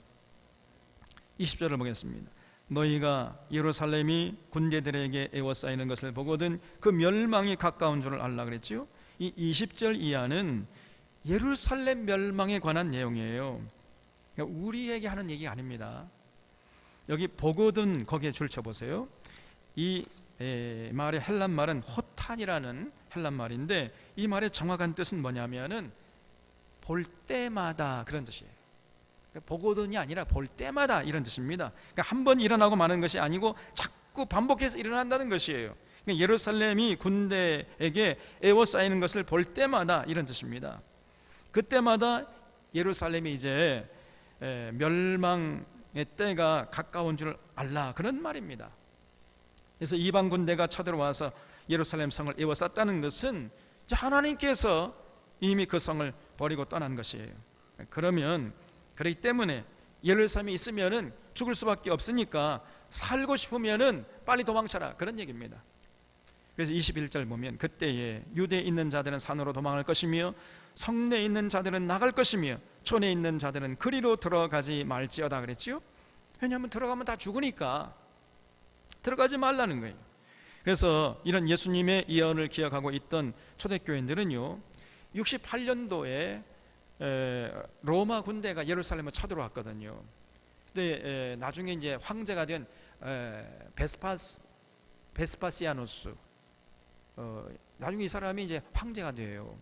20절을 보겠습니다. 너희가 예루살렘이 군대들에게 에워싸이는 것을 보거든 그 멸망이 가까운 줄을 알라 그랬지요. 이 20절 이하는 예루살렘 멸망에 관한 내용이에요. 그러니까 우리에게 하는 얘기가 아닙니다. 여기 보거든 거기에 줄 쳐보세요. 이 말의 헬란 말은 호탄이라는 헬란 말인데 이 말의 정확한 뜻은 뭐냐면은 볼 때마다, 그런 뜻이에요. 그러니까 보거든이 아니라 볼 때마다 이런 뜻입니다. 그러니까 한 번 일어나고 마는 것이 아니고 자꾸 반복해서 일어난다는 것이에요. 그러니까 예루살렘이 군대에게 에워싸이는 것을 볼 때마다 이런 뜻입니다. 그때마다 예루살렘이 이제 멸망의 때가 가까운 줄 알라, 그런 말입니다. 그래서 이방 군대가 쳐들어와서 예루살렘 성을 에워쌌다는 것은 하나님께서 이미 그 성을 버리고 떠난 것이에요. 그러면 그렇기 때문에 예루살렘에 있으면은 죽을 수밖에 없으니까 살고 싶으면은 빨리 도망쳐라, 그런 얘기입니다. 그래서 21절 보면 그때에 유대에 있는 자들은 산으로 도망할 것이며 성내에 있는 자들은 나갈 것이며 촌에 있는 자들은 그리로 들어가지 말지어다 그랬지요. 왜냐하면 들어가면 다 죽으니까 들어가지 말라는 거예요. 그래서 이런 예수님의 예언을 기억하고 있던 초대교인들은요 68년도에 로마 군대가 예루살렘을 쳐들어왔거든요. 근데 나중에 이제 황제가 된 베스파스 베스파시아누스, 나중에 이 사람이 이제 황제가 돼요.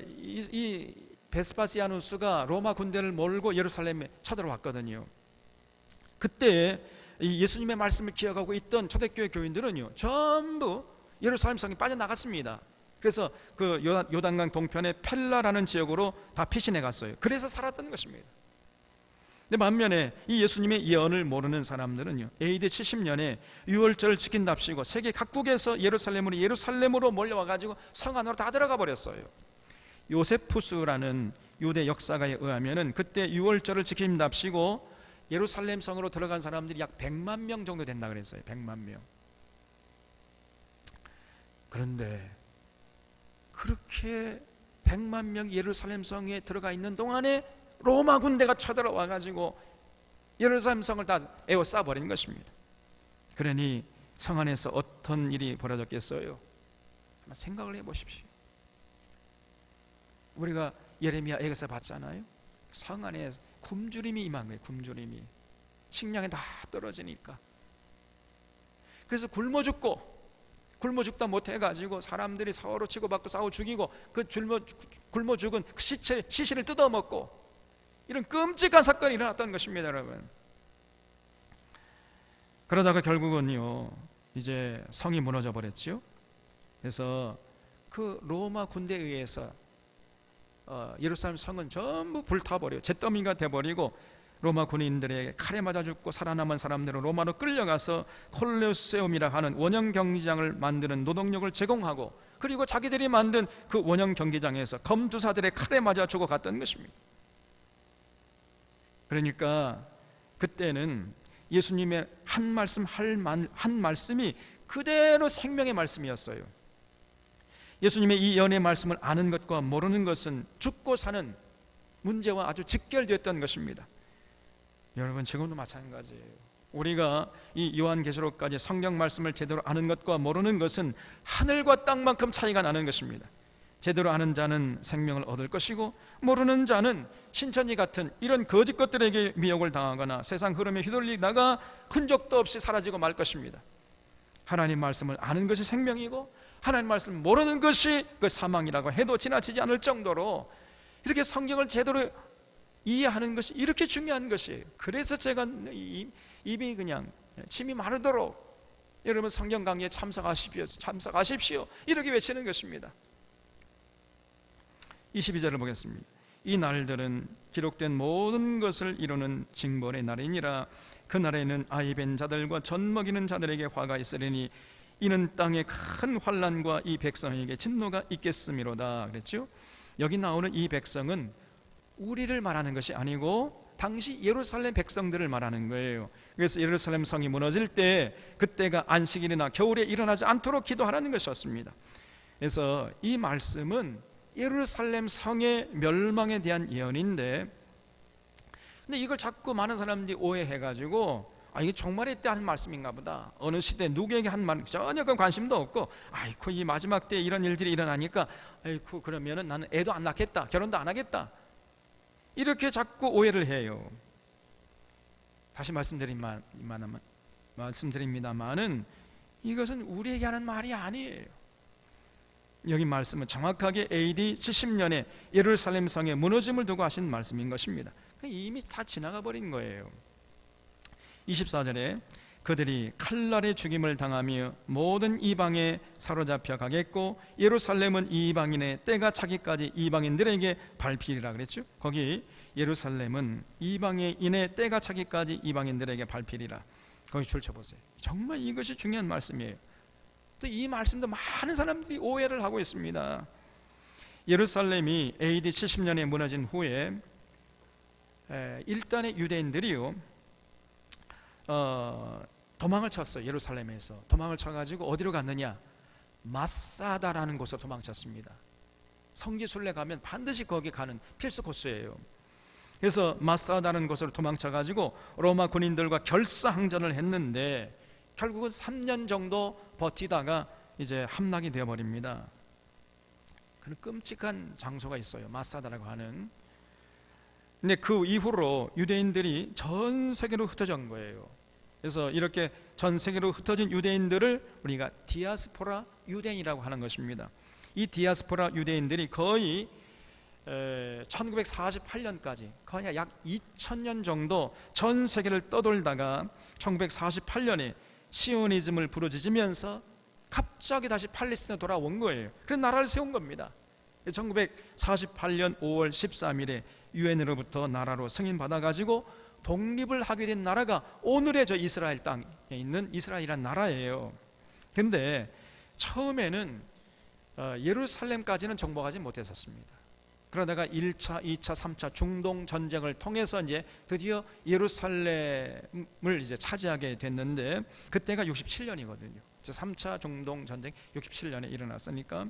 이 베스파시아누스가 로마 군대를 몰고 예루살렘에 쳐들어왔거든요. 그때 이 예수님의 말씀을 기억하고 있던 초대교회 교인들은요, 전부 예루살렘 성에 빠져나갔습니다. 그래서 그 요단강 동편의 펠라라는 지역으로 다 피신해 갔어요. 그래서 살았던 것입니다. 근데 반면에 이 예수님의 예언을 모르는 사람들은요, AD 70년에 유월절을 지킨답시고 세계 각국에서 예루살렘으로 몰려와가지고 성 안으로 다 들어가 버렸어요. 요세푸스라는 유대 역사가에 의하면은 그때 유월절을 지킨답시고 예루살렘 성으로 들어간 사람들이 약 100만 명 정도 된다 그랬어요. 100만 명. 그런데 그렇게 100만 명 예루살렘 성에 들어가 있는 동안에 로마 군대가 쳐들어와 가지고 예루살렘 성을 다 에워싸 버린 것입니다. 그러니 성 안에서 어떤 일이 벌어졌겠어요? 한번 생각을 해보십시오. 우리가 예레미야에서 봤잖아요. 성 안에 굶주림이 임한 거예요. 굶주림이. 식량이 다 떨어지니까. 그래서 굶어 죽다 못해가지고 사람들이 서로 치고받고 싸워 죽이고 그 굶어 죽은 시신을 뜯어먹고 이런 끔찍한 사건이 일어났던 것입니다, 여러분. 그러다가 결국은요, 이제 성이 무너져 버렸죠. 그래서 그 로마 군대에 의해서 예루살렘 성은 전부 불타버려요. 잿더미가 돼버리고 로마 군인들에게 칼에 맞아 죽고 살아남은 사람들은 로마로 끌려가서 콜로세움이라 하는 원형 경기장을 만드는 노동력을 제공하고, 그리고 자기들이 만든 그 원형 경기장에서 검투사들의 칼에 맞아 죽어갔던 것입니다. 그러니까 그때는 예수님의 한 말씀이 그대로 생명의 말씀이었어요. 예수님의 이 예언의 말씀을 아는 것과 모르는 것은 죽고 사는 문제와 아주 직결되었던 것입니다. 여러분, 지금도 마찬가지예요. 우리가 이 요한계시록까지 성경 말씀을 제대로 아는 것과 모르는 것은 하늘과 땅만큼 차이가 나는 것입니다. 제대로 아는 자는 생명을 얻을 것이고, 모르는 자는 신천지 같은 이런 거짓 것들에게 미혹을 당하거나 세상 흐름에 휘둘리다가 흔적도 없이 사라지고 말 것입니다. 하나님 말씀을 아는 것이 생명이고 하나님 말씀을 모르는 것이 그 사망이라고 해도 지나치지 않을 정도로 이렇게 성경을 제대로 이해하는 것이 이렇게 중요한 것이에요. 그래서 제가 입이 그냥 침이 마르도록 여러분 성경 강의에 참석하십시오 이렇게 외치는 것입니다. 22절을 보겠습니다. 이 날들은 기록된 모든 것을 이루는 징벌의 날이니라. 그 날에는 아이 뵌 자들과 젖 먹이는 자들에게 화가 있으리니 이는 땅에 큰 환난과 이 백성에게 진노가 있겠음이로다 그랬죠. 여기 나오는 이 백성은 우리를 말하는 것이 아니고 당시 예루살렘 백성들을 말하는 거예요. 그래서 예루살렘 성이 무너질 때 그때가 안식일이나 겨울에 일어나지 않도록 기도하라는 것이었습니다. 그래서 이 말씀은 예루살렘 성의 멸망에 대한 예언인데, 근데 이걸 자꾸 많은 사람들이 오해해가지고 이게 종말의 때 하는 말씀인가 보다, 어느 시대 누구에게 한 말 전혀 관심도 없고, 아이고 이 마지막 때 이런 일들이 일어나니까 아이고 그러면은 나는 애도 안 낳겠다, 결혼도 안 하겠다, 이렇게 자꾸 오해를 해요. 다시 말씀드립니다만은 이것은 우리에게 하는 말이 아니에요. 여기 말씀은 정확하게 AD 70년에 예루살렘 성의 무너짐을 두고 하신 말씀인 것입니다. 이미 다 지나가 버린 거예요. 24절에 그들이 칼날의 죽임을 당하며 모든 이방에 사로잡혀 가겠고 예루살렘은 이방인의 때가 차기까지 이방인들에게 밟히리라 그랬죠. 거기 예루살렘은 이방인의 때가 차기까지 이방인들에게 밟히리라, 거기 줄쳐보세요. 정말 이것이 중요한 말씀이에요. 또 이 말씀도 많은 사람들이 오해를 하고 있습니다. 예루살렘이 AD 70년에 무너진 후에 일단의 유대인들이요 도망을 쳤어요. 예루살렘에서 도망을 쳐가지고 어디로 갔느냐, 마사다라는 곳으로 도망쳤습니다. 성지순례 가면 반드시 거기 가는 필수 코스예요. 그래서 마사다라는 곳으로 도망쳐가지고 로마 군인들과 결사항전을 했는데 결국은 3년 정도 버티다가 이제 함락이 되어버립니다. 그런 끔찍한 장소가 있어요, 마사다라고 하는. 근데 그 이후로 유대인들이 전 세계로 흩어진 거예요. 그래서 이렇게 전 세계로 흩어진 유대인들을 우리가 디아스포라 유대인이라고 하는 것입니다. 이 디아스포라 유대인들이 거의 1948년까지 거의 약 2000년 정도 전 세계를 떠돌다가 1948년에 시오니즘을 부르짖으면서 갑자기 다시 팔레스타인에 돌아온 거예요. 그래서 나라를 세운 겁니다. 1948년 5월 13일에 유엔으로부터 나라로 승인받아가지고 독립을 하게 된 나라가 오늘의 저 이스라엘 땅에 있는 이스라엘이라는 나라예요. 근데 처음에는 예루살렘까지는 정복하지 못했었습니다. 그러다가 1차, 2차, 3차 중동 전쟁을 통해서 이제 드디어 예루살렘을 이제 차지하게 됐는데 그때가 67년이거든요. 3차 중동 전쟁 67년에 일어났으니까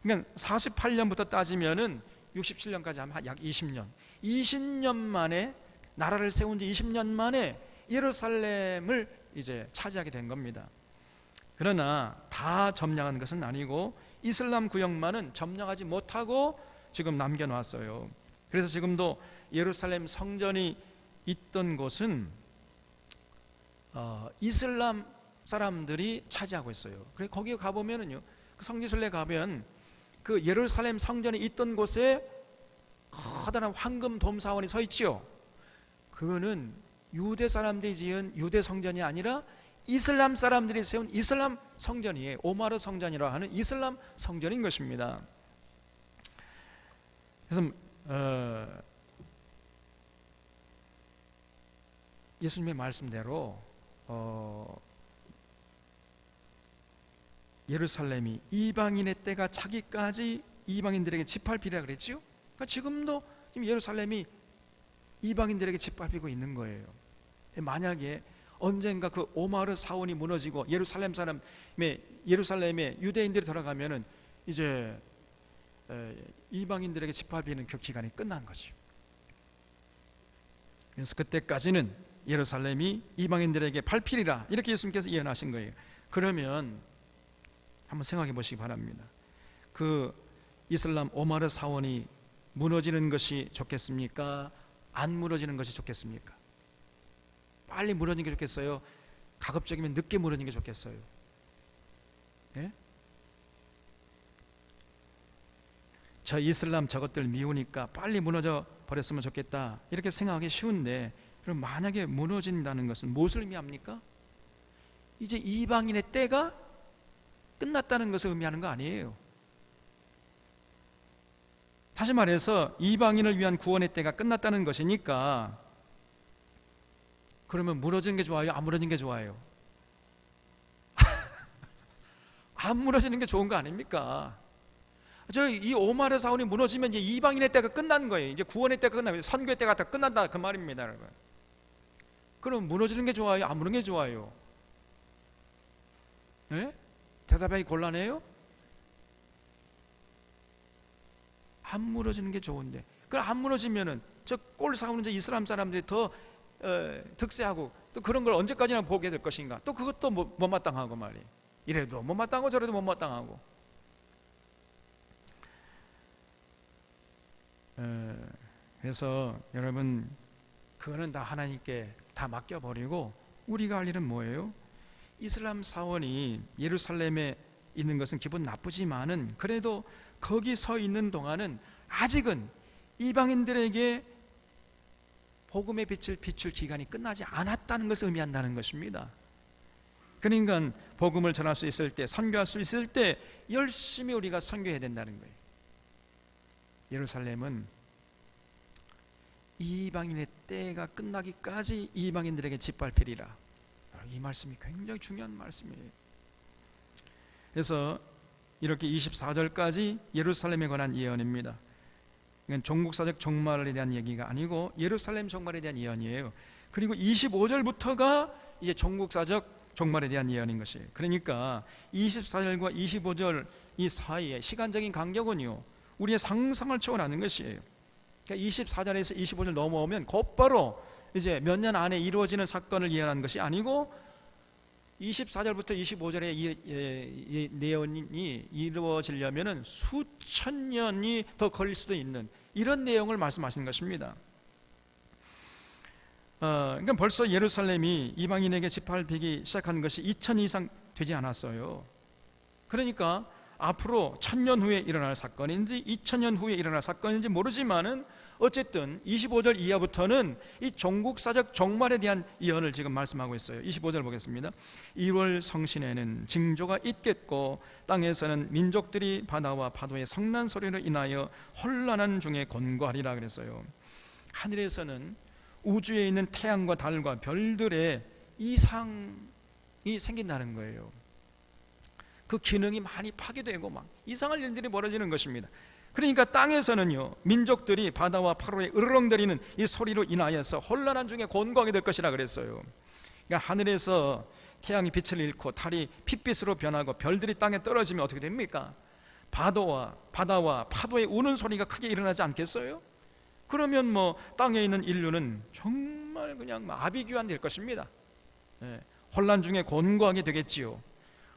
그러니까 48년부터 따지면은 67년까지 하면 약 20년 만에 나라를 세운 지 20년 만에 예루살렘을 이제 차지하게 된 겁니다. 그러나 다 점령한 것은 아니고 이슬람 구역만은 점령하지 못하고 지금 남겨놨어요. 그래서 지금도 예루살렘 성전이 있던 곳은 이슬람 사람들이 차지하고 있어요. 그래서 거기에 가보면은요, 그 성지순례 가면 그 예루살렘 성전이 있던 곳에 커다란 황금 돔사원이 서 있지요. 그거는 유대 사람들이 지은 유대 성전이 아니라 이슬람 사람들이 세운 이슬람 성전이에요. 오마르 성전이라고 하는 이슬람 성전인 것입니다. 그래서 예수님의 말씀대로 예루살렘이 이방인의 때가 차기까지 이방인들에게 짓밟히라 그랬지요. 그러니까 지금도 예루살렘이 이방인들에게 짓밟히고 있는 거예요. 만약에 언젠가 그 오마르 사원이 무너지고 예루살렘에 유대인들이 들어가면은 이제 이방인들에게 짓밟히는 그 기간이 끝난 거죠. 그래서 그때까지는 예루살렘이 이방인들에게 밟히리라 이렇게 예수님께서 예언하신 거예요. 그러면 한번 생각해 보시기 바랍니다. 그 이슬람 오마르 사원이 무너지는 것이 좋겠습니까? 안 무너지는 것이 좋겠습니까? 빨리 무너지는 게 좋겠어요? 가급적이면 늦게 무너지는 게 좋겠어요? 예? 저 이슬람 저것들 미우니까 빨리 무너져 버렸으면 좋겠다 이렇게 생각하기 쉬운데, 그럼 만약에 무너진다는 것은 무엇을 의미합니까? 이제 이방인의 때가 끝났다는 것을 의미하는 거 아니에요. 다시 말해서 이방인을 위한 구원의 때가 끝났다는 것이니까, 그러면 무너지는 게 좋아요? 안 무너지는 게 좋아요? 안 무너지는 게 좋은 거 아닙니까? 이 오마르 사원이 무너지면 이제 이방인의 때가 끝난 거예요. 이제 구원의 때가 끝나고 선교의 때가 다 끝난다 그 말입니다, 여러분. 그럼 무너지는 게 좋아요? 안 무너지는 게 좋아요? 네? 대답하기 곤란해요? 안 무너지는 게 좋은데, 그럼 안 무너지면은 저 꼴 사오는 저 이슬람 사람들이 더 득세하고 또 그런 걸 언제까지나 보게 될 것인가? 또 그것도 못마땅하고 말이에요. 이래도 못마땅하고 저래도 못마땅하고. 그래서 여러분, 그거는 다 하나님께 다 맡겨버리고 우리가 할 일은 뭐예요? 이슬람 사원이 예루살렘에 있는 것은 기분 나쁘지만은 그래도 거기 서 있는 동안은 아직은 이방인들에게 복음의 빛을 비출 기간이 끝나지 않았다는 것을 의미한다는 것입니다. 그러니까 복음을 전할 수 있을 때, 선교할 수 있을 때 열심히 우리가 선교해야 된다는 거예요. 예루살렘은 이방인의 때가 끝나기까지 이방인들에게 짓밟히리라. 이 말씀이 굉장히 중요한 말씀이에요. 그래서 이렇게 24절까지 예루살렘에 관한 예언입니다. 이건 종국사적 종말에 대한 얘기가 아니고 예루살렘 종말에 대한 예언이에요. 그리고 25절부터가 이제 종국사적 종말에 대한 예언인 것이에요. 그러니까 24절과 25절 이 사이에 시간적인 간격은요, 우리의 상상을 초월하는 것이에요. 그러니까 24절에서 25절 넘어오면 곧바로 이제 몇 년 안에 이루어지는 사건을 예언한 것이 아니고 24절부터 25절의 내용이 이루어지려면 수천 년이 더 걸릴 수도 있는 이런 내용을 말씀하시는 것입니다. 그러니까 벌써 예루살렘이 이방인에게 짓밟히기 시작한 것이 2000년 이상 되지 않았어요. 그러니까 앞으로 1000년 후에 일어날 사건인지 2000년 후에 일어날 사건인지 모르지만은 어쨌든 25절 이하부터는 이 종국사적 종말에 대한 예언을 지금 말씀하고 있어요. 25절 보겠습니다. 2월 성신에는 징조가 있겠고 땅에서는 민족들이 바다와 파도의 성난 소리로 인하여 혼란한 중에 곤고하리라 그랬어요. 하늘에서는 우주에 있는 태양과 달과 별들의 이상이 생긴다는 거예요. 그 기능이 많이 파괴되고 막 이상한 일들이 벌어지는 것입니다. 그러니까 땅에서는요, 민족들이 바다와 파도에 으르렁거리는 이 소리로 인하여서 혼란한 중에 곤고하게 될 것이라 그랬어요. 그러니까 하늘에서 태양이 빛을 잃고 달이 핏빛으로 변하고 별들이 땅에 떨어지면 어떻게 됩니까? 바다와 파도의 우는 소리가 크게 일어나지 않겠어요? 그러면 뭐 땅에 있는 인류는 정말 그냥 아비규환 될 것입니다. 혼란 중에 곤고하게 되겠지요.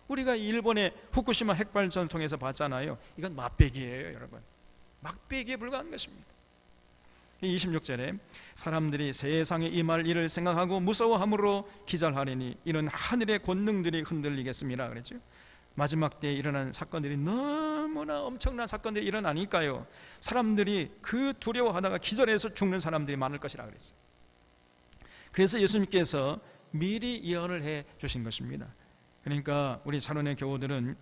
우리가 일본의 후쿠시마 핵발전을 통해서 봤잖아요. 이건 맛배기예요, 여러분. 맛배기에 불과한 것입니다. 26절에 사람들이 세상에 임할 일을 생각하고 무서워함으로 기절하리니 이는 하늘의 권능들이 흔들리겠습니다 그랬죠. 마지막 때에 일어난 사건들이 너무나 엄청난 사건들이 일어나니까요, 사람들이 그 두려워하다가 기절해서 죽는 사람들이 많을 것이라 그랬어요. 그래서 예수님께서 미리 예언을 해 주신 것입니다. 그러니까 우리 찬원의 교우들은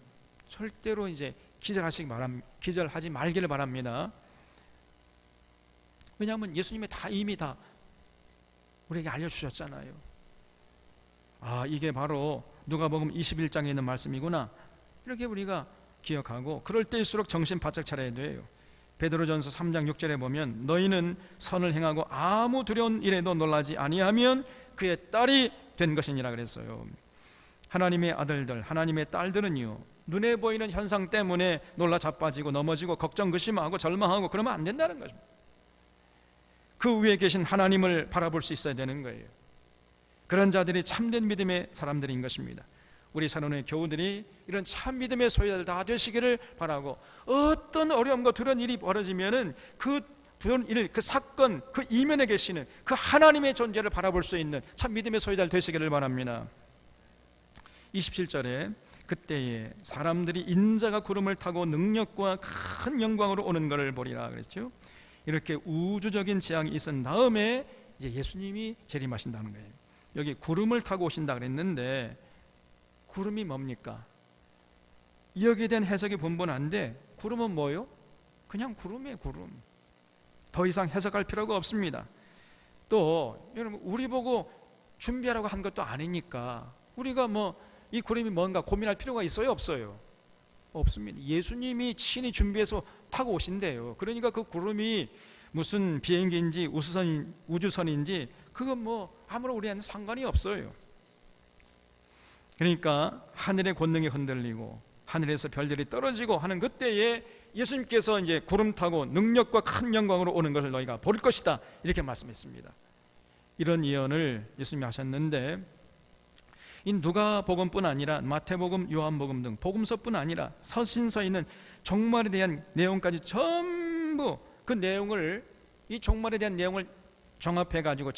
절대로 이제 기절하지 말기를 바랍니다. 왜냐하면 예수님이 이미 다 우리에게 알려주셨잖아요. 이게 바로 누가복음 21장에 있는 말씀이구나, 이렇게 우리가 기억하고 그럴 때일수록 정신 바짝 차려야 돼요. 베드로전서 3장 6절에 보면 너희는 선을 행하고 아무 두려운 일에도 놀라지 아니하면 그의 딸이 된 것이니라 그랬어요. 하나님의 아들들, 하나님의 딸들은요, 눈에 보이는 현상 때문에 놀라 자빠지고 넘어지고 걱정 근심하고 절망하고 그러면 안 된다는 것입니다. 그 위에 계신 하나님을 바라볼 수 있어야 되는 거예요. 그런 자들이 참된 믿음의 사람들인 것입니다. 우리 찬원의 교우들이 이런 참 믿음의 소유자들 다 되시기를 바라고, 어떤 어려움과 두려운 일이 벌어지면은 그 두려운 일, 그 사건, 그 이면에 계시는 그 하나님의 존재를 바라볼 수 있는 참 믿음의 소유자들 되시기를 바랍니다. 27절에 그때에 사람들이 인자가 구름을 타고 능력과 큰 영광으로 오는 것을 보리라 그랬죠. 이렇게 우주적인 재앙이 있은 다음에 이제 예수님이 재림하신다는 거예요. 여기 구름을 타고 오신다 그랬는데 구름이 뭡니까? 여기에 대한 해석이 분분한데 구름은 뭐요? 그냥 구름이에요, 구름. 더 이상 해석할 필요가 없습니다. 또 여러분, 우리 보고 준비하라고 한 것도 아니니까 우리가 이 구름이 뭔가 고민할 필요가 있어요, 없어요? 없습니다. 예수님이 친히 준비해서 타고 오신대요. 그러니까 그 구름이 무슨 비행기인지 우주선인지 그건 아무런 우리한테 상관이 없어요. 그러니까 하늘의 권능이 흔들리고 하늘에서 별들이 떨어지고 하는 그때에 예수님께서 이제 구름 타고 능력과 큰 영광으로 오는 것을 너희가 볼 것이다, 이렇게 말씀했습니다. 이런 예언을 예수님이 하셨는데, 이 누가복음뿐 아니라 마태복음, 요한복음 등 복음서뿐 아니라 서신서에 있는 종말에 대한 내용까지 전부 그 내용을, 이 종말에 대한 내용을 종합해 가지고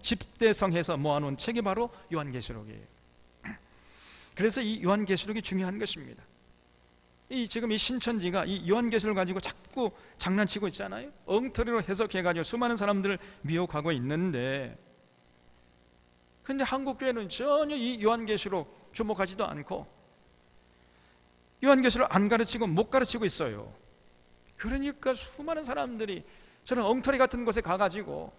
집대성해서 모아놓은 책이 바로 요한계시록이에요. 그래서 이 요한계시록이 중요한 것입니다. 지금 이 신천지가 이 요한계시록을 가지고 자꾸 장난치고 있잖아요. 엉터리로 해석해 가지고 수많은 사람들을 미혹하고 있는데, 그런데 한국교회는 전혀 이 요한계시록 주목하지도 않고 요한계시록 안 가르치고 못 가르치고 있어요. 그러니까 수많은 사람들이 저는 엉터리 같은 곳에 가가지고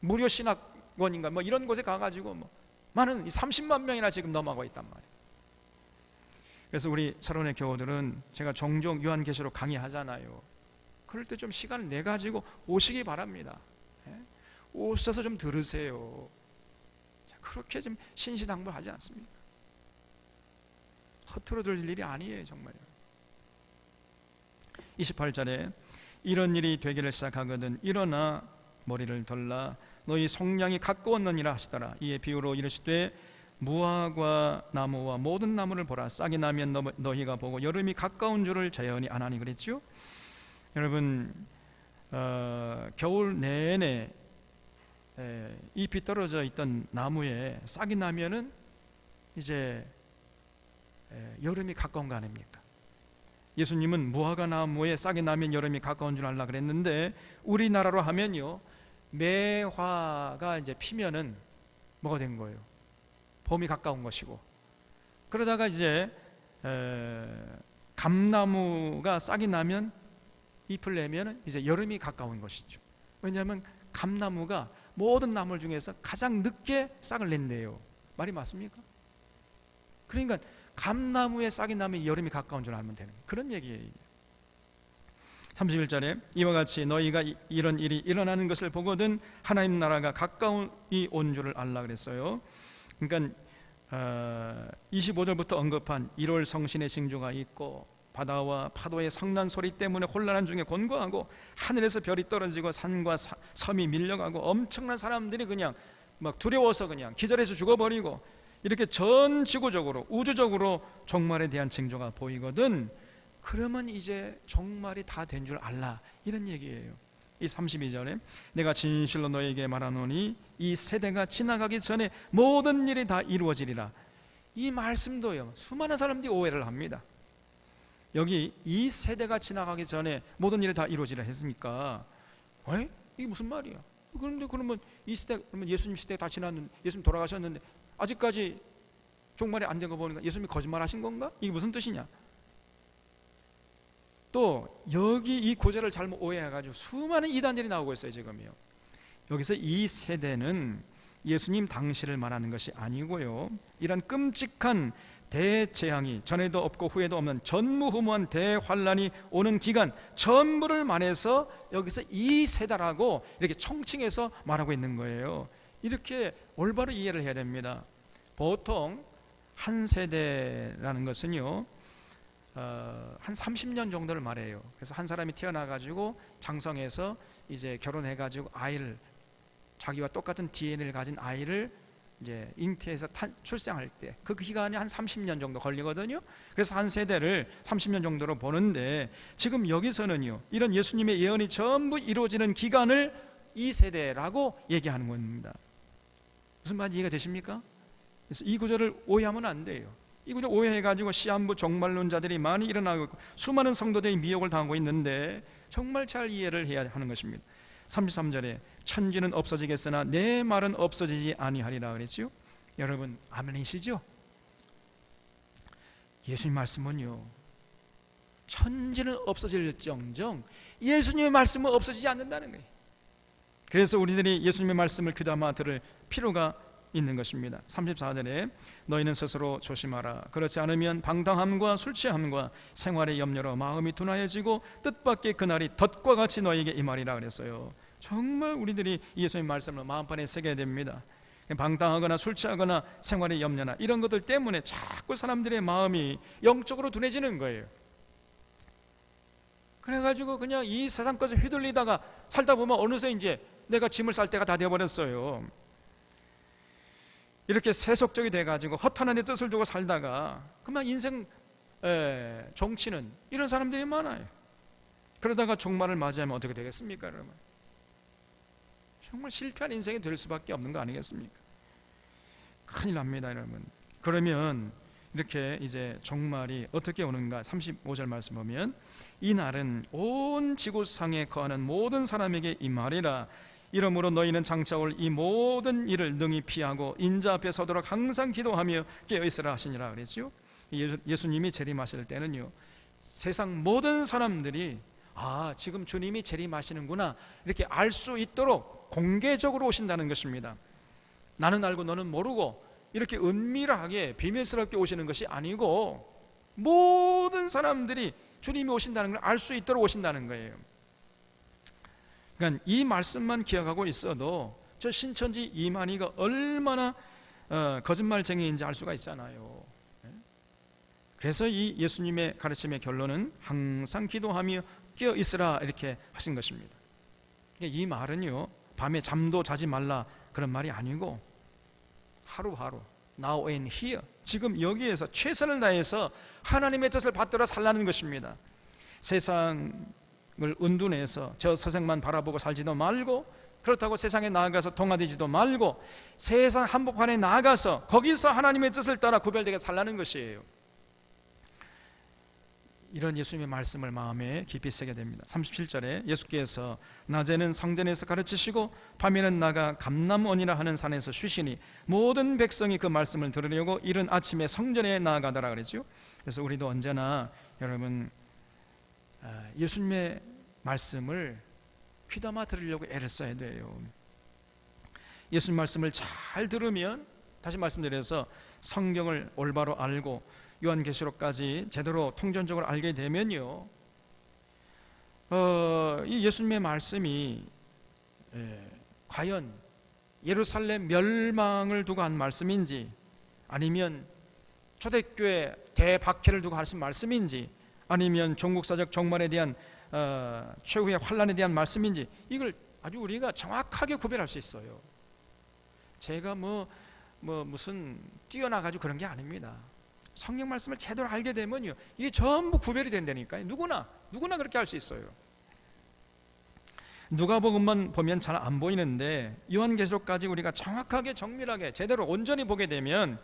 무료 신학원인가 이런 곳에 가가지고 많은 30만 명이나 지금 넘어가고 있단 말이에요. 그래서 우리 사론의 교우들은 제가 종종 요한계시록 강의하잖아요. 그럴 때 좀 시간을 내 가지고 오시기 바랍니다. 오셔서 좀 들으세요. 그렇게 좀 신신당부하지 않습니까? 허투루 들릴 일이 아니에요, 정말요. 28절에 이런 일이 되기를 시작하거든 일어나 머리를 돌라 너희 속량이 가까웠느니라 하시더라. 이에 비유로 이르시되 무화과 나무와 모든 나무를 보라. 싹이 나면 너희가 보고 여름이 가까운 줄을 자연히 아나니 그랬죠. 여러분, 겨울 내내 잎이 떨어져 있던 나무에 싹이 나면은 이제 여름이 가까운 거 아닙니까? 예수님은 무화과 나무에 싹이 나면 여름이 가까운 줄 알라 그랬는데, 우리나라로 하면요, 매화가 이제 피면은 뭐가 된 거예요? 봄이 가까운 것이고, 그러다가 이제 감나무가 싹이 나면, 잎을 내면 이제 여름이 가까운 것이죠. 왜냐하면 감나무가 모든 나물 중에서 가장 늦게 싹을 낸대요. 말이 맞습니까? 그러니까 감나무에 싹이 나면 여름이 가까운 줄 알면 되는 그런 얘기예요. 31절에 이와 같이 너희가 이런 일이 일어나는 것을 보거든 하나님 나라가 가까이 온 줄을 알라 그랬어요. 그러니까 25절부터 언급한 1월 성신의 징조가 있고, 바다와 파도의 성난 소리 때문에 혼란한 중에 곤고하고, 하늘에서 별이 떨어지고 산과 섬이 밀려가고, 엄청난 사람들이 그냥 막 두려워서 그냥 기절해서 죽어버리고, 이렇게 전 지구적으로 우주적으로 종말에 대한 징조가 보이거든. 그러면 이제 종말이 다 된 줄 알라, 이런 얘기예요. 이 32절에 내가 진실로 너에게 말하노니 이 세대가 지나가기 전에 모든 일이 다 이루어지리라. 이 말씀도요, 수많은 사람들이 오해를 합니다. 여기 이 세대가 지나가기 전에 모든 일이 다 이루어지라 했으니까, 이게 무슨 말이야? 그런데 그러면 이 시대, 그러면 예수님 시대 다 지났는데, 예수님 돌아가셨는데 아직까지 종말이 안 된 거 보니까 예수님이 거짓말하신 건가? 이게 무슨 뜻이냐? 또 여기 이 구절을 잘못 오해해가지고 수많은 이단들이 나오고 있어요 지금요. 여기서 이 세대는 예수님 당시를 말하는 것이 아니고요, 이런 끔찍한 대재앙이 전에도 없고 후에도 없는 전무후무한 대환란이 오는 기간 전부를 말해서 여기서 이 세대라고 이렇게 총칭해서 말하고 있는 거예요. 이렇게 올바로 이해를 해야 됩니다. 보통 한 세대라는 것은요, 한 30년 정도를 말해요. 그래서 한 사람이 태어나가지고 장성해서 이제 결혼해가지고 아이를, 자기와 똑같은 DNA를 가진 아이를 이제 잉태해서 출생할 때 그 기간이 한 30년 정도 걸리거든요. 그래서 한 세대를 30년 정도로 보는데, 지금 여기서는요, 이런 예수님의 예언이 전부 이루어지는 기간을 이 세대라고 얘기하는 겁니다. 무슨 말인지 이해가 되십니까? 그래서 이 구절을 오해하면 안 돼요. 이 구절 오해해가지고 시한부 종말론자들이 많이 일어나고 있고, 수많은 성도들이 미혹을 당하고 있는데 정말 잘 이해를 해야 하는 것입니다. 33절에 천지는 없어지겠으나 내 말은 없어지지 아니하리라 그랬죠. 여러분 아멘이시죠? 예수님 말씀은요, 천지는 없어질정정 예수님의 말씀은 없어지지 않는다는 거예요. 그래서 우리들이 예수님의 말씀을 귀담아 들을 필요가 있는 것입니다. 34절에 너희는 스스로 조심하라. 그렇지 않으면 방탕함과 술 취함과 생활의 염려로 마음이 둔하여지고 뜻밖의 그날이 덫과 같이 너희에게 임하리라 그랬어요. 정말 우리들이 예수님의 말씀을 마음판에 새겨야 됩니다. 방탕하거나 술 취하거나 생활의 염려나 이런 것들 때문에 자꾸 사람들의 마음이 영적으로 둔해지는 거예요. 그래가지고 그냥 이 세상 것에 휘둘리다가 살다 보면 어느새 이제 내가 짐을 쌀 때가 다 되어버렸어요. 이렇게 세속적이 돼가지고 허탄한 뜻을 두고 살다가 그만 인생 정치는 이런 사람들이 많아요. 그러다가 종말을 맞이하면 어떻게 되겠습니까? 여러분, 정말 실패한 인생이 될 수밖에 없는 거 아니겠습니까? 큰일 납니다 여러분. 그러면 이렇게 이제 종말이 어떻게 오는가? 35절 말씀 보면 이 날은 온 지구상에 거하는 모든 사람에게 임하리라. 이러므로 너희는 장차 올 이 모든 일을 능히 피하고 인자 앞에 서도록 항상 기도하며 깨어있으라 하시니라 그랬죠. 예수님이 재림하실 때는요, 세상 모든 사람들이 지금 주님이 재림하시는구나 이렇게 알 수 있도록 공개적으로 오신다는 것입니다. 나는 알고 너는 모르고 이렇게 은밀하게 비밀스럽게 오시는 것이 아니고 모든 사람들이 주님이 오신다는 걸 알 수 있도록 오신다는 거예요. 그러니까 이 말씀만 기억하고 있어도 저 신천지 이만희가 얼마나 거짓말쟁이인지 알 수가 있잖아요. 그래서 이 예수님의 가르침의 결론은 항상 기도하며 깨어 있으라 이렇게 하신 것입니다. 이 말은요, 밤에 잠도 자지 말라 그런 말이 아니고 하루하루 now and here, 지금 여기에서 최선을 다해서 하나님의 뜻을 받들어 살라는 것입니다. 세상을 은둔해서 저 세상만 바라보고 살지도 말고 그렇다고 세상에 나아가서 동화되지도 말고 세상 한복판에 나아가서 거기서 하나님의 뜻을 따라 구별되게 살라는 것이에요. 이런 예수님의 말씀을 마음에 깊이 새게 됩니다. 37절에 예수께서 낮에는 성전에서 가르치시고 밤에는 나가 감람원이라 하는 산에서 쉬시니 모든 백성이 그 말씀을 들으려고 이른 아침에 성전에 나아가더라 그랬죠. 그래서 우리도 언제나 여러분 예수님의 말씀을 귀담아 들으려고 애를 써야 돼요. 예수님 말씀을 잘 들으면, 다시 말씀드려서 성경을 올바로 알고 요한계시록까지 제대로 통전적으로 알게 되면요, 이 예수님의 말씀이 과연 예루살렘 멸망을 두고 한 말씀인지, 아니면 초대교회 대박해를 두고 하신 말씀인지, 아니면 종국사적 종말에 대한 최후의 환란에 대한 말씀인지, 이걸 아주 우리가 정확하게 구별할 수 있어요. 제가 무슨 뛰어나가지고 그런 게 아닙니다. 성경 말씀을 제대로 알게 되면요, 이게 전부 구별이 된다니까요. 누구나 그렇게 할 수 있어요. 누가복음만 보면 잘 안 보이는데 요한계시록까지 우리가 정확하게 정밀하게 제대로 온전히 보게 되면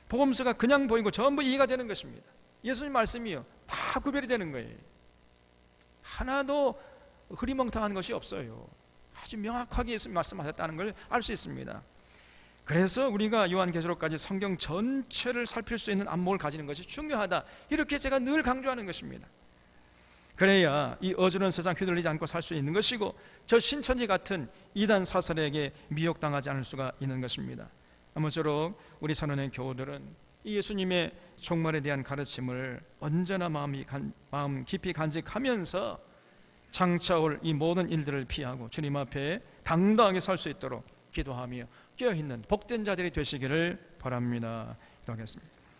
복음서가 그냥 보이고 전부 이해가 되는 것입니다. 예수님 말씀이요, 다 구별이 되는 거예요. 하나도 흐리멍텅한 것이 없어요. 아주 명확하게 예수님 말씀하셨다는 걸 알 수 있습니다. 그래서 우리가 요한계시록까지 성경 전체를 살필 수 있는 안목을 가지는 것이 중요하다, 이렇게 제가 늘 강조하는 것입니다. 그래야 이 어지러운 세상 휘둘리지 않고 살 수 있는 것이고, 저 신천지 같은 이단 사설에게 미혹당하지 않을 수가 있는 것입니다. 아무쪼록 우리 선언의 교우들은 이 예수님의 종말에 대한 가르침을 언제나 마음 깊이 간직하면서 장차올 이 모든 일들을 피하고 주님 앞에 당당하게 설 수 있도록 기도하며 깨어있는 복된 자들이 되시기를 바랍니다. 기도하겠습니다.